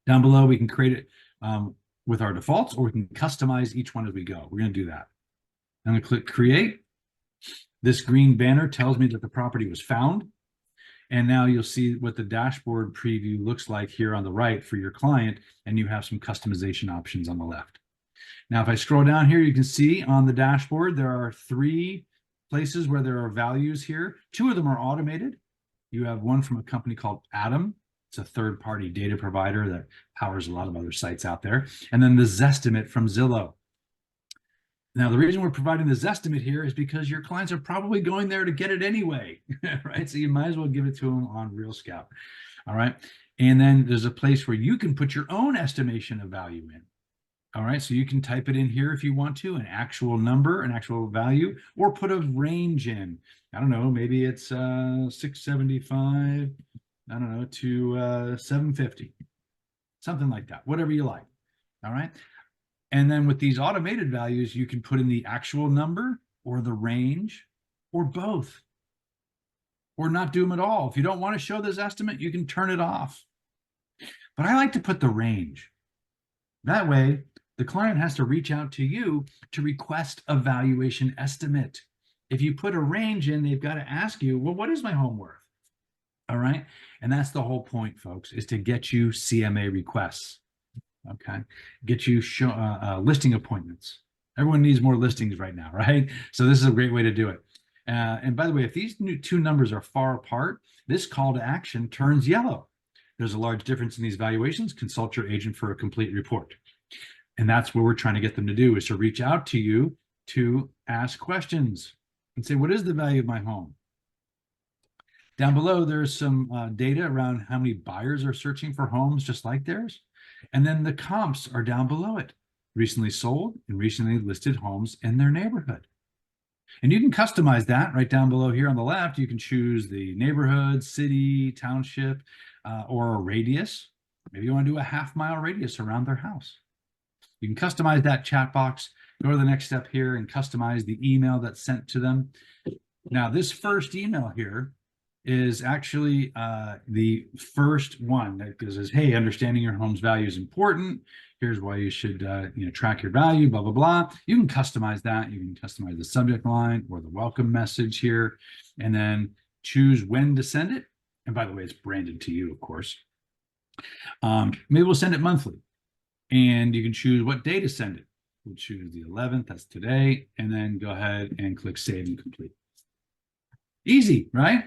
Down below, we can create it with our defaults, or we can customize each one as we go. We're going to do that. I'm going to click Create. This green banner tells me that the property was found. And now you'll see what the dashboard preview looks like here on the right for your client, and you have some customization options on the left. Now, if I scroll down here, you can see on the dashboard, there are 3 places where there are values here. 2 of them are automated. You have one from a company called Atom. It's a third-party data provider that powers a lot of other sites out there. And then the Zestimate from Zillow. Now, the reason we're providing the Zestimate here is because your clients are probably going there to get it anyway, right? So you might as well give it to them on Real Scout. All right. And then there's a place where you can put your own estimation of value in. All right, so you can type it in here if you want to, an actual number, an actual value, or put a range in. I don't know, maybe it's 675, I don't know, to 750, something like that, whatever you like. All right. And then with these automated values, you can put in the actual number or the range or both, or not do them at all. If you don't want to show this estimate, you can turn it off. But I like to put the range. That way, the client has to reach out to you to request a valuation estimate. If you put a range in, they've got to ask you, well, what is my home worth? All right. And that's the whole point, folks, is to get you CMA requests. Okay. Get you listing appointments. Everyone needs more listings right now, right? So this is a great way to do it. And by the way, if these two numbers are far apart, this call to action turns yellow. There's a large difference in these valuations. Consult your agent for a complete report. And that's what we're trying to get them to do, is to reach out to you to ask questions and say, what is the value of my home? Down below, there's some data around how many buyers are searching for homes just like theirs. And then the comps are down below it. Recently sold and recently listed homes in their neighborhood. And you can customize that right down below here on the left. You can choose the neighborhood, city, township, or a radius. Maybe you want to do a half-mile radius around their house. You can customize that chat box. Go to the next step here and customize the email that's sent to them. Now, this first email here is actually the first one that says, hey, understanding your home's value is important. Here's why you should track your value, blah, blah, blah. You can customize that. You can customize the subject line or the welcome message here, and then choose when to send it. And by the way, it's branded to you, of course. Maybe we'll send it monthly. And you can choose what day to send it. We'll choose the 11th, that's today, and then go ahead and click Save and Complete. Easy, right?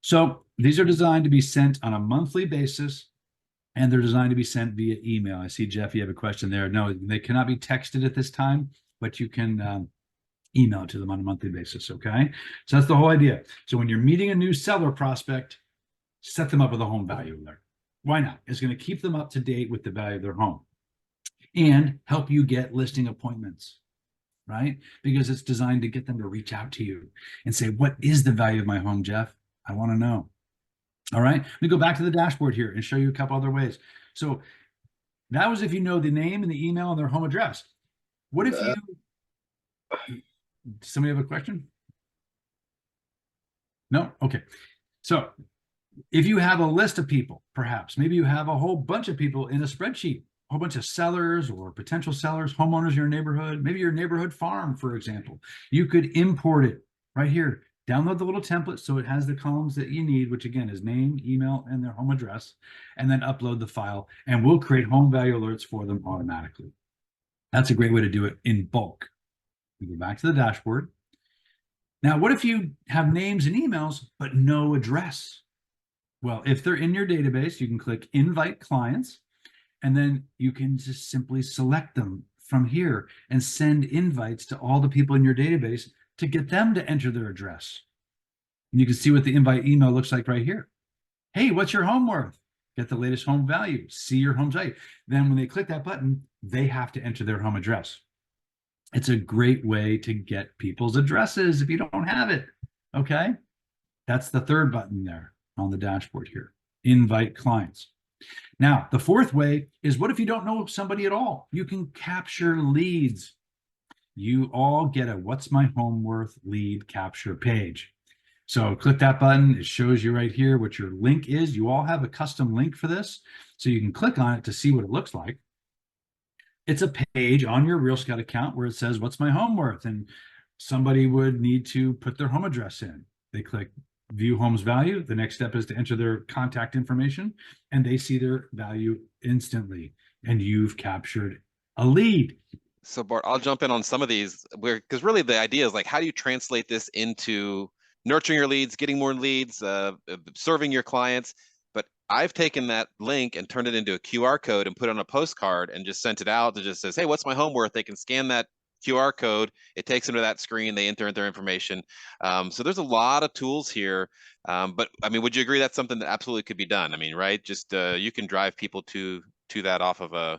So these are designed to be sent on a monthly basis, and they're designed to be sent via email. I see, Jeff, you have a question there. No, they cannot be texted at this time, but you can email it to them on a monthly basis, okay? So that's the whole idea. So when you're meeting a new seller prospect, set them up with a home value alert. Why not? It's going to keep them up to date with the value of their home and help you get listing appointments, right? Because it's designed to get them to reach out to you and say, what is the value of my home, Jeff? I want to know. All right. Let me go back to the dashboard here and show you a couple other ways. So that was if you know the name and the email and their home address. What if somebody have a question? No? Okay. So if you have a list of people, perhaps, maybe you have a whole bunch of people in a spreadsheet, a whole bunch of sellers or potential sellers, homeowners in your neighborhood, maybe your neighborhood farm, for example, you could import it right here. Download the little template so it has the columns that you need, which again is name, email, and their home address, and then upload the file, and we'll create home value alerts for them automatically. That's a great way to do it in bulk. We go back to the dashboard. Now, what if you have names and emails, but no address? Well, if they're in your database, you can click Invite Clients, and then you can just simply select them from here and send invites to all the people in your database to get them to enter their address. And you can see what the invite email looks like right here. Hey, what's your home worth? Get the latest home value. See your home value. Then when they click that button, they have to enter their home address. It's a great way to get people's addresses if you don't have it. Okay, that's the third button there on the dashboard here. Invite clients. Now, the fourth way is, what if you don't know somebody at all? You can capture leads. You all get a What's My Home Worth lead capture page. So click that button. It shows you right here what your link is. You all have a custom link for this, so you can click on it to see what it looks like. It's a page on your Real Scout account where it says, what's my home worth? And somebody would need to put their home address in. They click View Home's Value. The next step is to enter their contact information, and they see their value instantly, and you've captured a lead. So Bart, I'll jump in on some of these because really the idea is like, how do you translate this into nurturing your leads, getting more leads, serving your clients? But I've taken that link and turned it into a QR code and put it on a postcard and just sent it out that just says, hey, what's my home worth? They can scan that QR code, it takes them to that screen, they enter their information. So there's a lot of tools here. But I mean, would you agree that's something that absolutely could be done? I mean, right? Just you can drive people to that off of a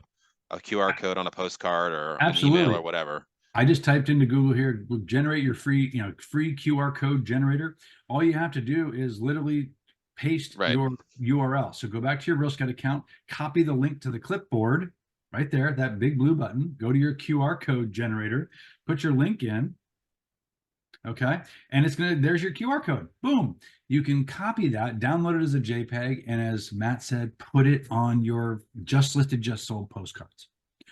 QR code on a postcard or an email Absolutely. or whatever. I just typed into Google here, generate your free, free QR code generator. All you have to do is literally paste Right. your URL. So go back to your Real Scout account, copy the link to the clipboard right there, that big blue button, go to your QR code generator, put your link in. Okay. And it's going to, there's your QR code. Boom. You can copy that, download it as a JPEG. And as Matt said, put it on your just listed, just sold postcards.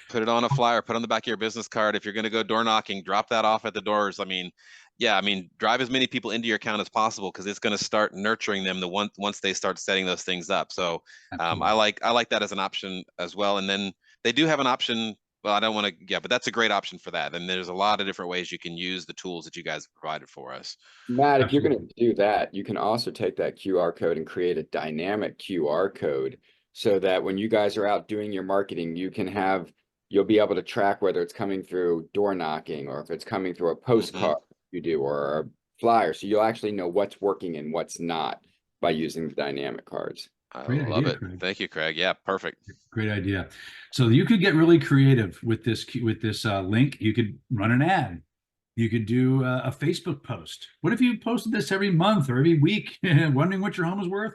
Put it on a flyer, put it on the back of your business card. If you're going to go door knocking, drop that off at the doors. I mean, yeah, I mean, drive as many people into your account as possible because it's going to start nurturing them once they start setting those things up. So I like that as an option as well. And then they do have an option. Well, I don't want to, yeah, but that's a great option for that. And there's a lot of different ways you can use the tools that you guys provided for us. Matt, if you're going to do that, you can also take that QR code and create a dynamic QR code so that when you guys are out doing your marketing, you'll be able to track whether it's coming through door knocking or if it's coming through a postcard you do or a flyer. So you'll actually know what's working and what's not by using the dynamic cards. I love it. Craig. Thank you, Craig. Yeah, perfect. Great idea. So you could get really creative with this link. You could run an ad. You could do a Facebook post. What if you posted this every month or every week, wondering what your home is worth?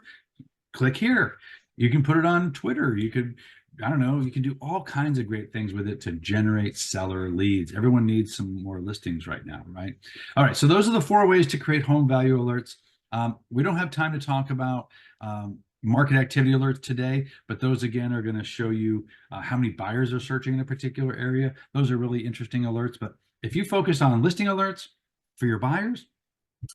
Click here. You can put it on Twitter. You could, I don't know, you can do all kinds of great things with it to generate seller leads. Everyone needs some more listings right now, right? All right, so those are the 4 ways to create home value alerts. We don't have time to talk about market activity alerts today, but those again are going to show you how many buyers are searching in a particular area. Those are really interesting alerts. But if you focus on listing alerts for your buyers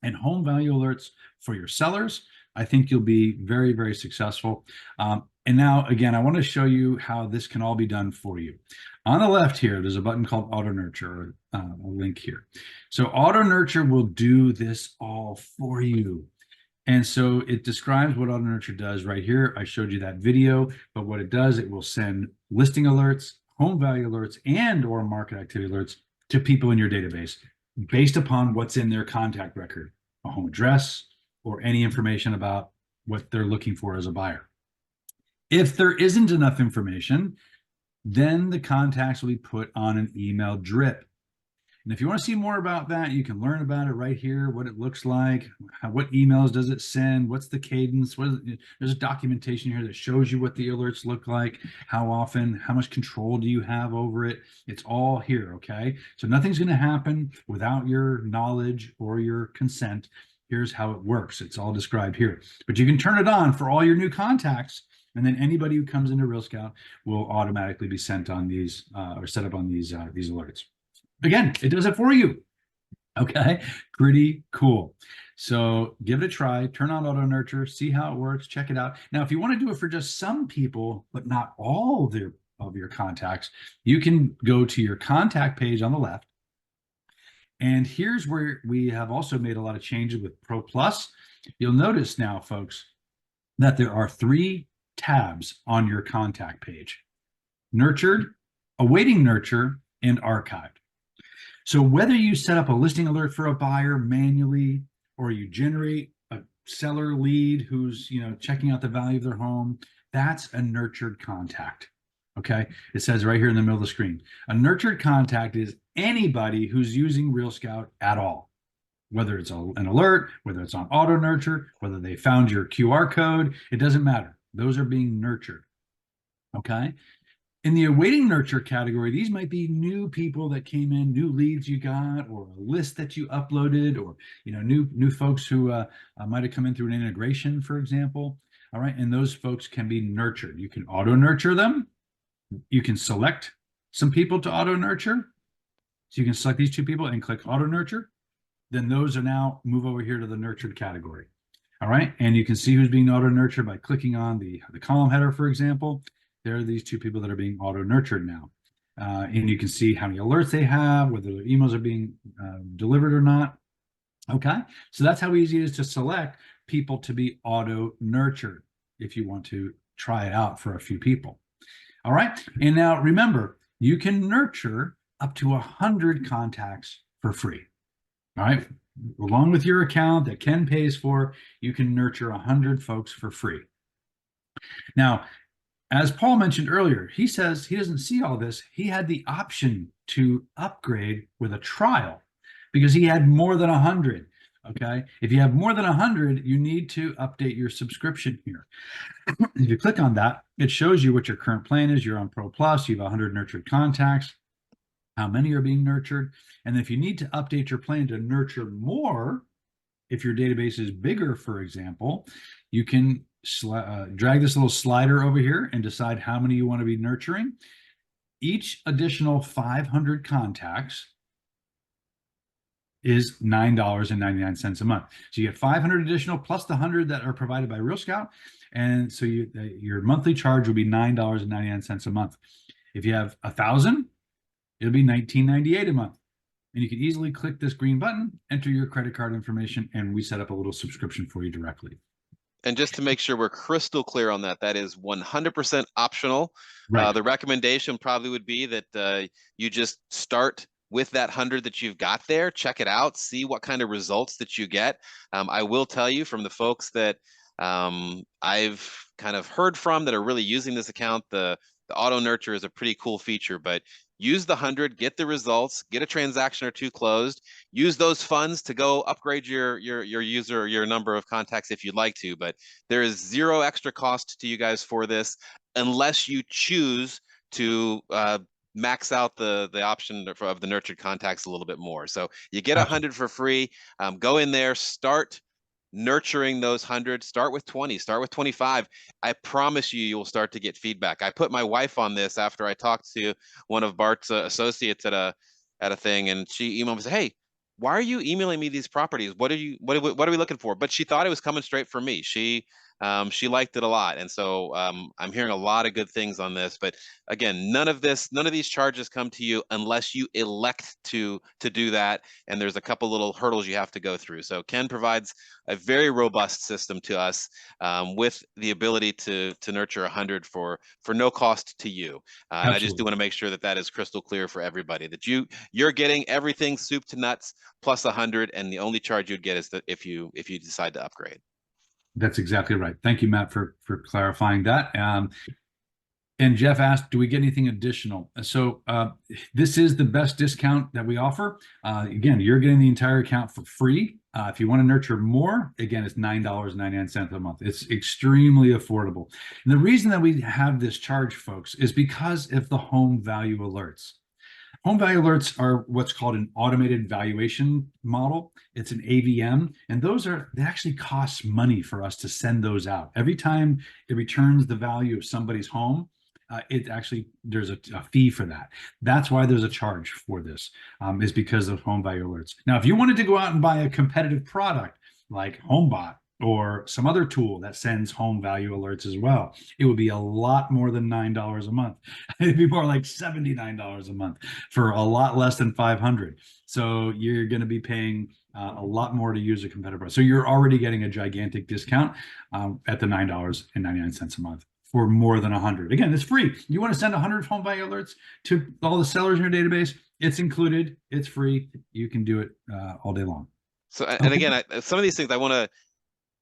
and home value alerts for your sellers, I think you'll be very, very successful. And now, again, I want to show you how this can all be done for you. On the left here, there's a button called Auto Nurture, a link here. So Auto Nurture will do this all for you. And so it describes what Auto Nurture does right here. I showed you that video, but what it does, it will send listing alerts, home value alerts, and or market activity alerts to people in your database based upon what's in their contact record, a home address, or any information about what they're looking for as a buyer. If there isn't enough information, then the contacts will be put on an email drip. And if you want to see more about that, you can learn about it right here, what it looks like, what emails does it send, what's the cadence, there's a documentation here that shows you what the alerts look like, how often, how much control do you have over it. It's all here, okay? So nothing's going to happen without your knowledge or your consent. Here's how it works. It's all described here. But you can turn it on for all your new contacts, and then anybody who comes into Real Scout will automatically be sent on these or set up on these alerts. Again, it does it for you. Okay, pretty cool. So give it a try, turn on Auto Nurture, see how it works, check it out. Now, if you want to do it for just some people, but not all of your contacts, you can go to your contact page on the left. And here's where we have also made a lot of changes with Pro Plus. You'll notice now, folks, that there are 3 tabs on your contact page: Nurtured, Awaiting Nurture, and Archived. So whether you set up a listing alert for a buyer manually, or you generate a seller lead who's checking out the value of their home, that's a nurtured contact. Okay, it says right here in the middle of the screen. A nurtured contact is anybody who's using Real Scout at all, whether it's an alert, whether it's on Auto Nurture, whether they found your QR code, it doesn't matter. Those are being nurtured. Okay. In the awaiting nurture category, these might be new people that came in, new leads you got, or a list that you uploaded, or new folks who might have come in through an integration, for example. All right, and those folks can be nurtured. You can auto nurture them. You can select some people to auto nurture. So you can select these 2 people and click auto nurture. Then those are now move over here to the nurtured category. All right, and you can see who's being auto nurtured by clicking on the column header, for example. There are these 2 people that are being auto nurtured now. And you can see how many alerts they have, whether their emails are being delivered or not. Okay, so that's how easy it is to select people to be auto nurtured if you want to try it out for a few people. All right, and now remember, you can nurture up to 100 contacts for free. All right. Along with your account that Ken pays for, you can nurture 100 folks for free. Now, as Paul mentioned earlier, he says he doesn't see all this. He had the option to upgrade with a trial because he had more than 100. Okay. If you have more than 100, you need to update your subscription here. If you click on that, it shows you what your current plan is. You're on Pro Plus, you have 100 nurtured contacts, how many are being nurtured. And if you need to update your plan to nurture more, if your database is bigger, for example, you can drag this little slider over here and decide how many you want to be nurturing. Each additional 500 contacts is $9.99 a month. So you get 500 additional plus the 100 that are provided by Real Scout. And so your monthly charge will be $9.99 a month. If you have 1,000, it'll be $19.98 a month. And you can easily click this green button, enter your credit card information, and we set up a little subscription for you directly. And just to make sure we're crystal clear on that, that is 100% optional. Right. The recommendation probably would be that you just start with that 100 that you've got there, check it out, see what kind of results that you get. I will tell you from the folks that I've kind of heard from that are really using this account, the auto nurture is a pretty cool feature, but use the 100, get the results, get a transaction or two closed, use those funds to go upgrade your user, your number of contacts if you'd like to, but there is zero extra cost to you guys for this unless you choose to max out the option of the nurtured contacts a little bit more. So you get 100 for free. Go in there, start nurturing those 100. Start with 20, start with 25. I promise you, you'll start to get feedback. I put my wife on this after I talked to one of Bart's associates at a thing, and she emailed me and said, "Hey, why are you emailing me these properties? What are we looking for?" But she thought it was coming straight from me. She liked it a lot, and so I'm hearing a lot of good things on this. But again, none of these charges come to you unless you elect to do that. And there's a couple little hurdles you have to go through. So Ken provides a very robust system to us with the ability to nurture 100 for no cost to you. And I just do want to make sure that is crystal clear for everybody, that you're getting everything soup to nuts plus 100, and the only charge you'd get is that if you decide to upgrade. That's exactly right. Thank you, Matt, for clarifying that. And Jeff asked, do we get anything additional? So this is the best discount that we offer. Again, you're getting the entire account for free. If you want to nurture more, again, it's $9.99 a month. It's extremely affordable. And the reason that we have this charge, folks, is because of the home value alerts. Home value alerts are what's called an automated valuation model. It's an AVM, and they actually cost money for us to send those out. Every time it returns the value of somebody's home, there's a fee for that. That's why there's a charge for this, is because of home value alerts. Now, if you wanted to go out and buy a competitive product like HomeBot or some other tool that sends home value alerts as well, it would be a lot more than $9 a month. It'd be more like $79 a month for a lot less than 500. So you're going to be paying a lot more to use a competitive product. So you're already getting a gigantic discount at the $9.99 a month for more than 100. Again, it's free. You want to send 100 home value alerts to all the sellers in your database, it's included, it's free. You can do it all day long. So, and again, some of these things I want to,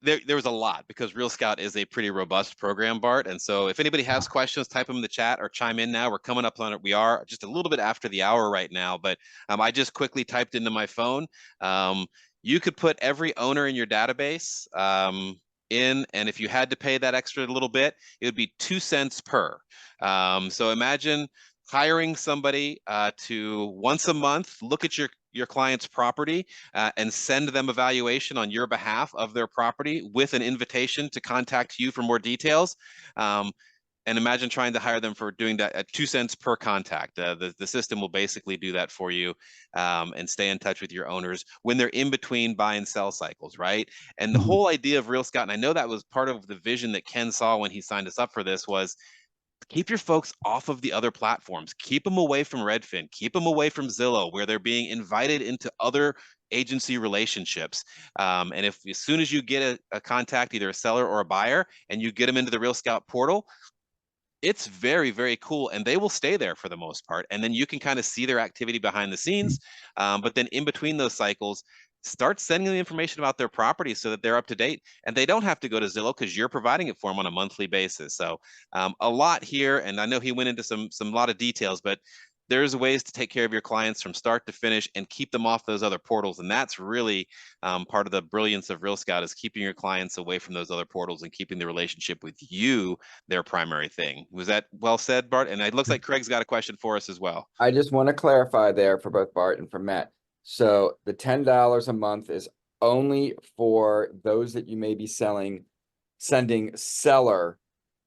there was a lot because Real Scout is a pretty robust program, Bart. And so if anybody has questions, type them in the chat or chime in now. We're coming up on it. We are just a little bit after the hour right now, but I just quickly typed into my phone. You could put every owner in your database in, and if you had to pay that extra little bit, it would be 2 cents per. So imagine hiring somebody to once a month look at your client's property and send them a valuation on your behalf of their property with an invitation to contact you for more details. And imagine trying to hire them for doing that at 2 cents per contact. The system will basically do that for you and stay in touch with your owners when they're in between buy and sell cycles, right? And the whole idea of Real Scout, and I know that was part of the vision that Ken saw when he signed us up for this, was keep your folks off of the other platforms. Keep them away from Redfin. Keep them away from Zillow, where they're being invited into other agency relationships. And if as soon as you get a contact, either a seller or a buyer, and you get them into the Real Scout portal, it's very, very cool, and they will stay there for the most part. And then you can kind of see their activity behind the scenes. But then in between those cycles, start sending them information about their property so that they're up to date, and they don't have to go to Zillow because you're providing it for them on a monthly basis. So a lot here, and I know he went into some lot of details, but there's ways to take care of your clients from start to finish and keep them off those other portals. And that's really part of the brilliance of Real Scout, is keeping your clients away from those other portals and keeping the relationship with you their primary thing. Was that well said, Bart? And it looks like Craig's got a question for us as well. I just want to clarify there for both Bart and for Matt. So the $10 a month is only for those that you may be sending seller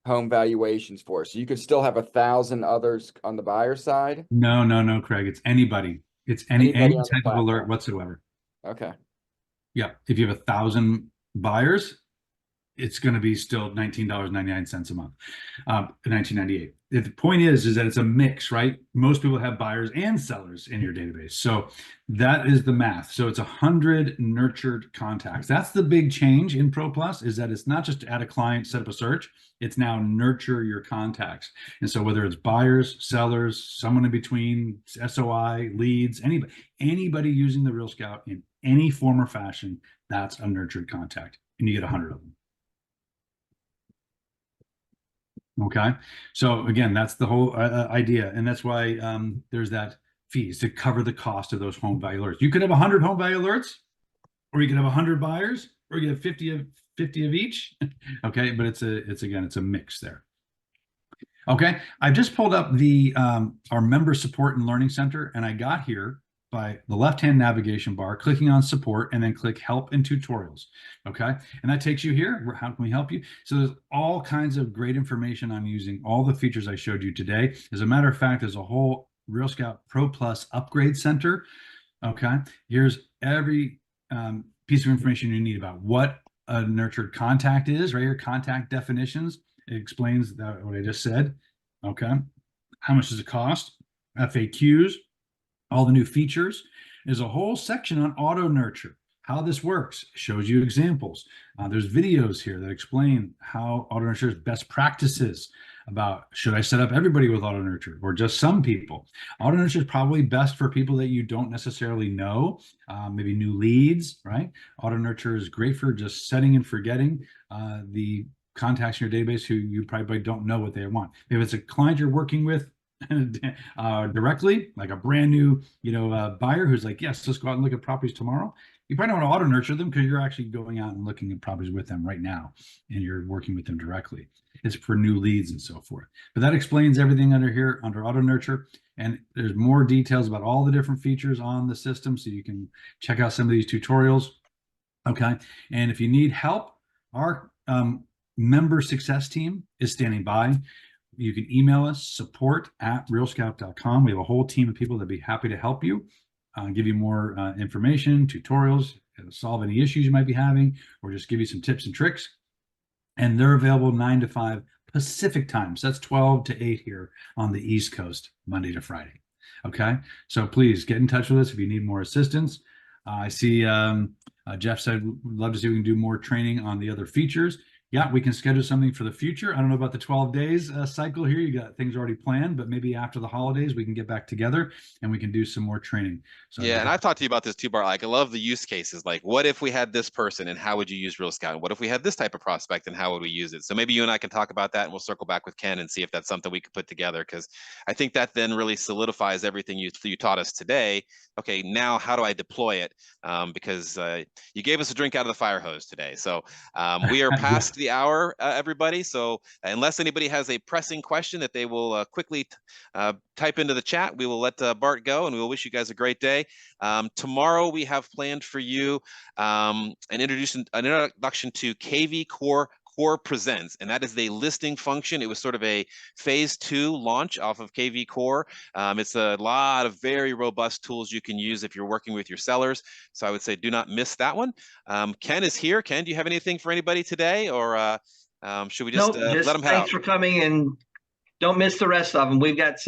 home valuations for. So you could still have 1,000 others on the buyer side. No, Craig. It's anybody. It's any Anybody on the type of alert platform. whatsoever. Okay. Yeah. If you have 1,000 buyers, it's going to be still $19.99 a month, $19.98. The point is that it's a mix, right? Most people have buyers and sellers in your database. So that is the math. So it's 100 nurtured contacts. That's the big change in Pro Plus, is that it's not just to add a client, set up a search. It's now nurture your contacts. And so whether it's buyers, sellers, someone in between, SOI, leads, anybody using the Real Scout in any form or fashion, that's a nurtured contact. And you get 100 of them. Okay. So again, that's the whole idea. And that's why there's that fees to cover the cost of those home value alerts. You could have 100 home value alerts, or you could have 100 buyers, or you have 50 of each. Okay. But it's a mix there. Okay. I just pulled up the our member support and learning center, and I got here by the left-hand navigation bar, clicking on support, and then click help and tutorials. Okay. And that takes you here. How can we help you? So there's all kinds of great information on using all the features I showed you today. As a matter of fact, there's a whole Real Scout Pro Plus upgrade center. Okay. Here's every piece of information you need about what a nurtured contact is, right here, contact definitions. It explains what I just said. Okay. How much does it cost? FAQs, all the new features. There's a whole section on auto nurture, how this works. It shows you examples. There's videos here that explain how auto nurture is best practices about, should I set up everybody with auto nurture or just some people? Auto nurture is probably best for people that you don't necessarily know, maybe new leads, right? Auto nurture is great for just setting and forgetting the contacts in your database who you probably don't know what they want. If it's a client you're working with directly, like a brand new, buyer who's like, yes, let's go out and look at properties tomorrow. You probably don't want to auto nurture them because you're actually going out and looking at properties with them right now, and you're working with them directly. It's for new leads and so forth. But that explains everything under here under auto nurture. And there's more details about all the different features on the system, so you can check out some of these tutorials. Okay. And if you need help, our member success team is standing by. You can email us, support@realscout.com. We have a whole team of people that'd be happy to help you, give you more information, tutorials, solve any issues you might be having, or just give you some tips and tricks. And they're available 9 to 5 Pacific time. So that's 12 to 8 here on the East Coast, Monday to Friday. Okay. So please get in touch with us if you need more assistance. I see Jeff said, we'd love to see if we can do more training on the other features. Yeah, we can schedule something for the future. I don't know about the 12 days cycle here. You got things already planned, but maybe after the holidays, we can get back together and we can do some more training. So yeah, and I've talked to you about this too, Bart. Like, I love the use cases. Like, what if we had this person and how would you use Real Scout? And what if we had this type of prospect and how would we use it? So maybe you and I can talk about that, and we'll circle back with Ken and see if that's something we could put together, because I think that then really solidifies everything you taught us today. Okay, now how do I deploy it? Because you gave us a drink out of the fire hose today. So we are past the hour, everybody. So unless anybody has a pressing question that they will quickly type into the chat, we will let Bart go, and we will wish you guys a great day. Tomorrow we have planned for you an introduction to KV Core Presents, and that is the listing function. It was sort of a phase 2 launch off of KV Core. It's a lot of very robust tools you can use if you're working with your sellers. So I would say do not miss that one. Ken is here. Ken, do you have anything for anybody today, or should we just let him head out? Thanks for coming and don't miss the rest of them. We've got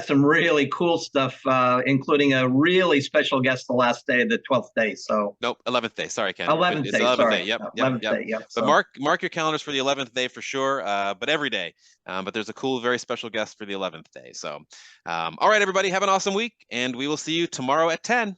some really cool stuff, including a really special guest the last day, the 12th day. So nope, 11th day. Sorry, Ken. 11th It's day. 11th Sorry. day. Yep. 11th day. Yep. But So. mark your calendars for the 11th day for sure. But every day. But there's a cool, very special guest for the 11th day. So, all right, everybody, have an awesome week, and we will see you tomorrow at 10.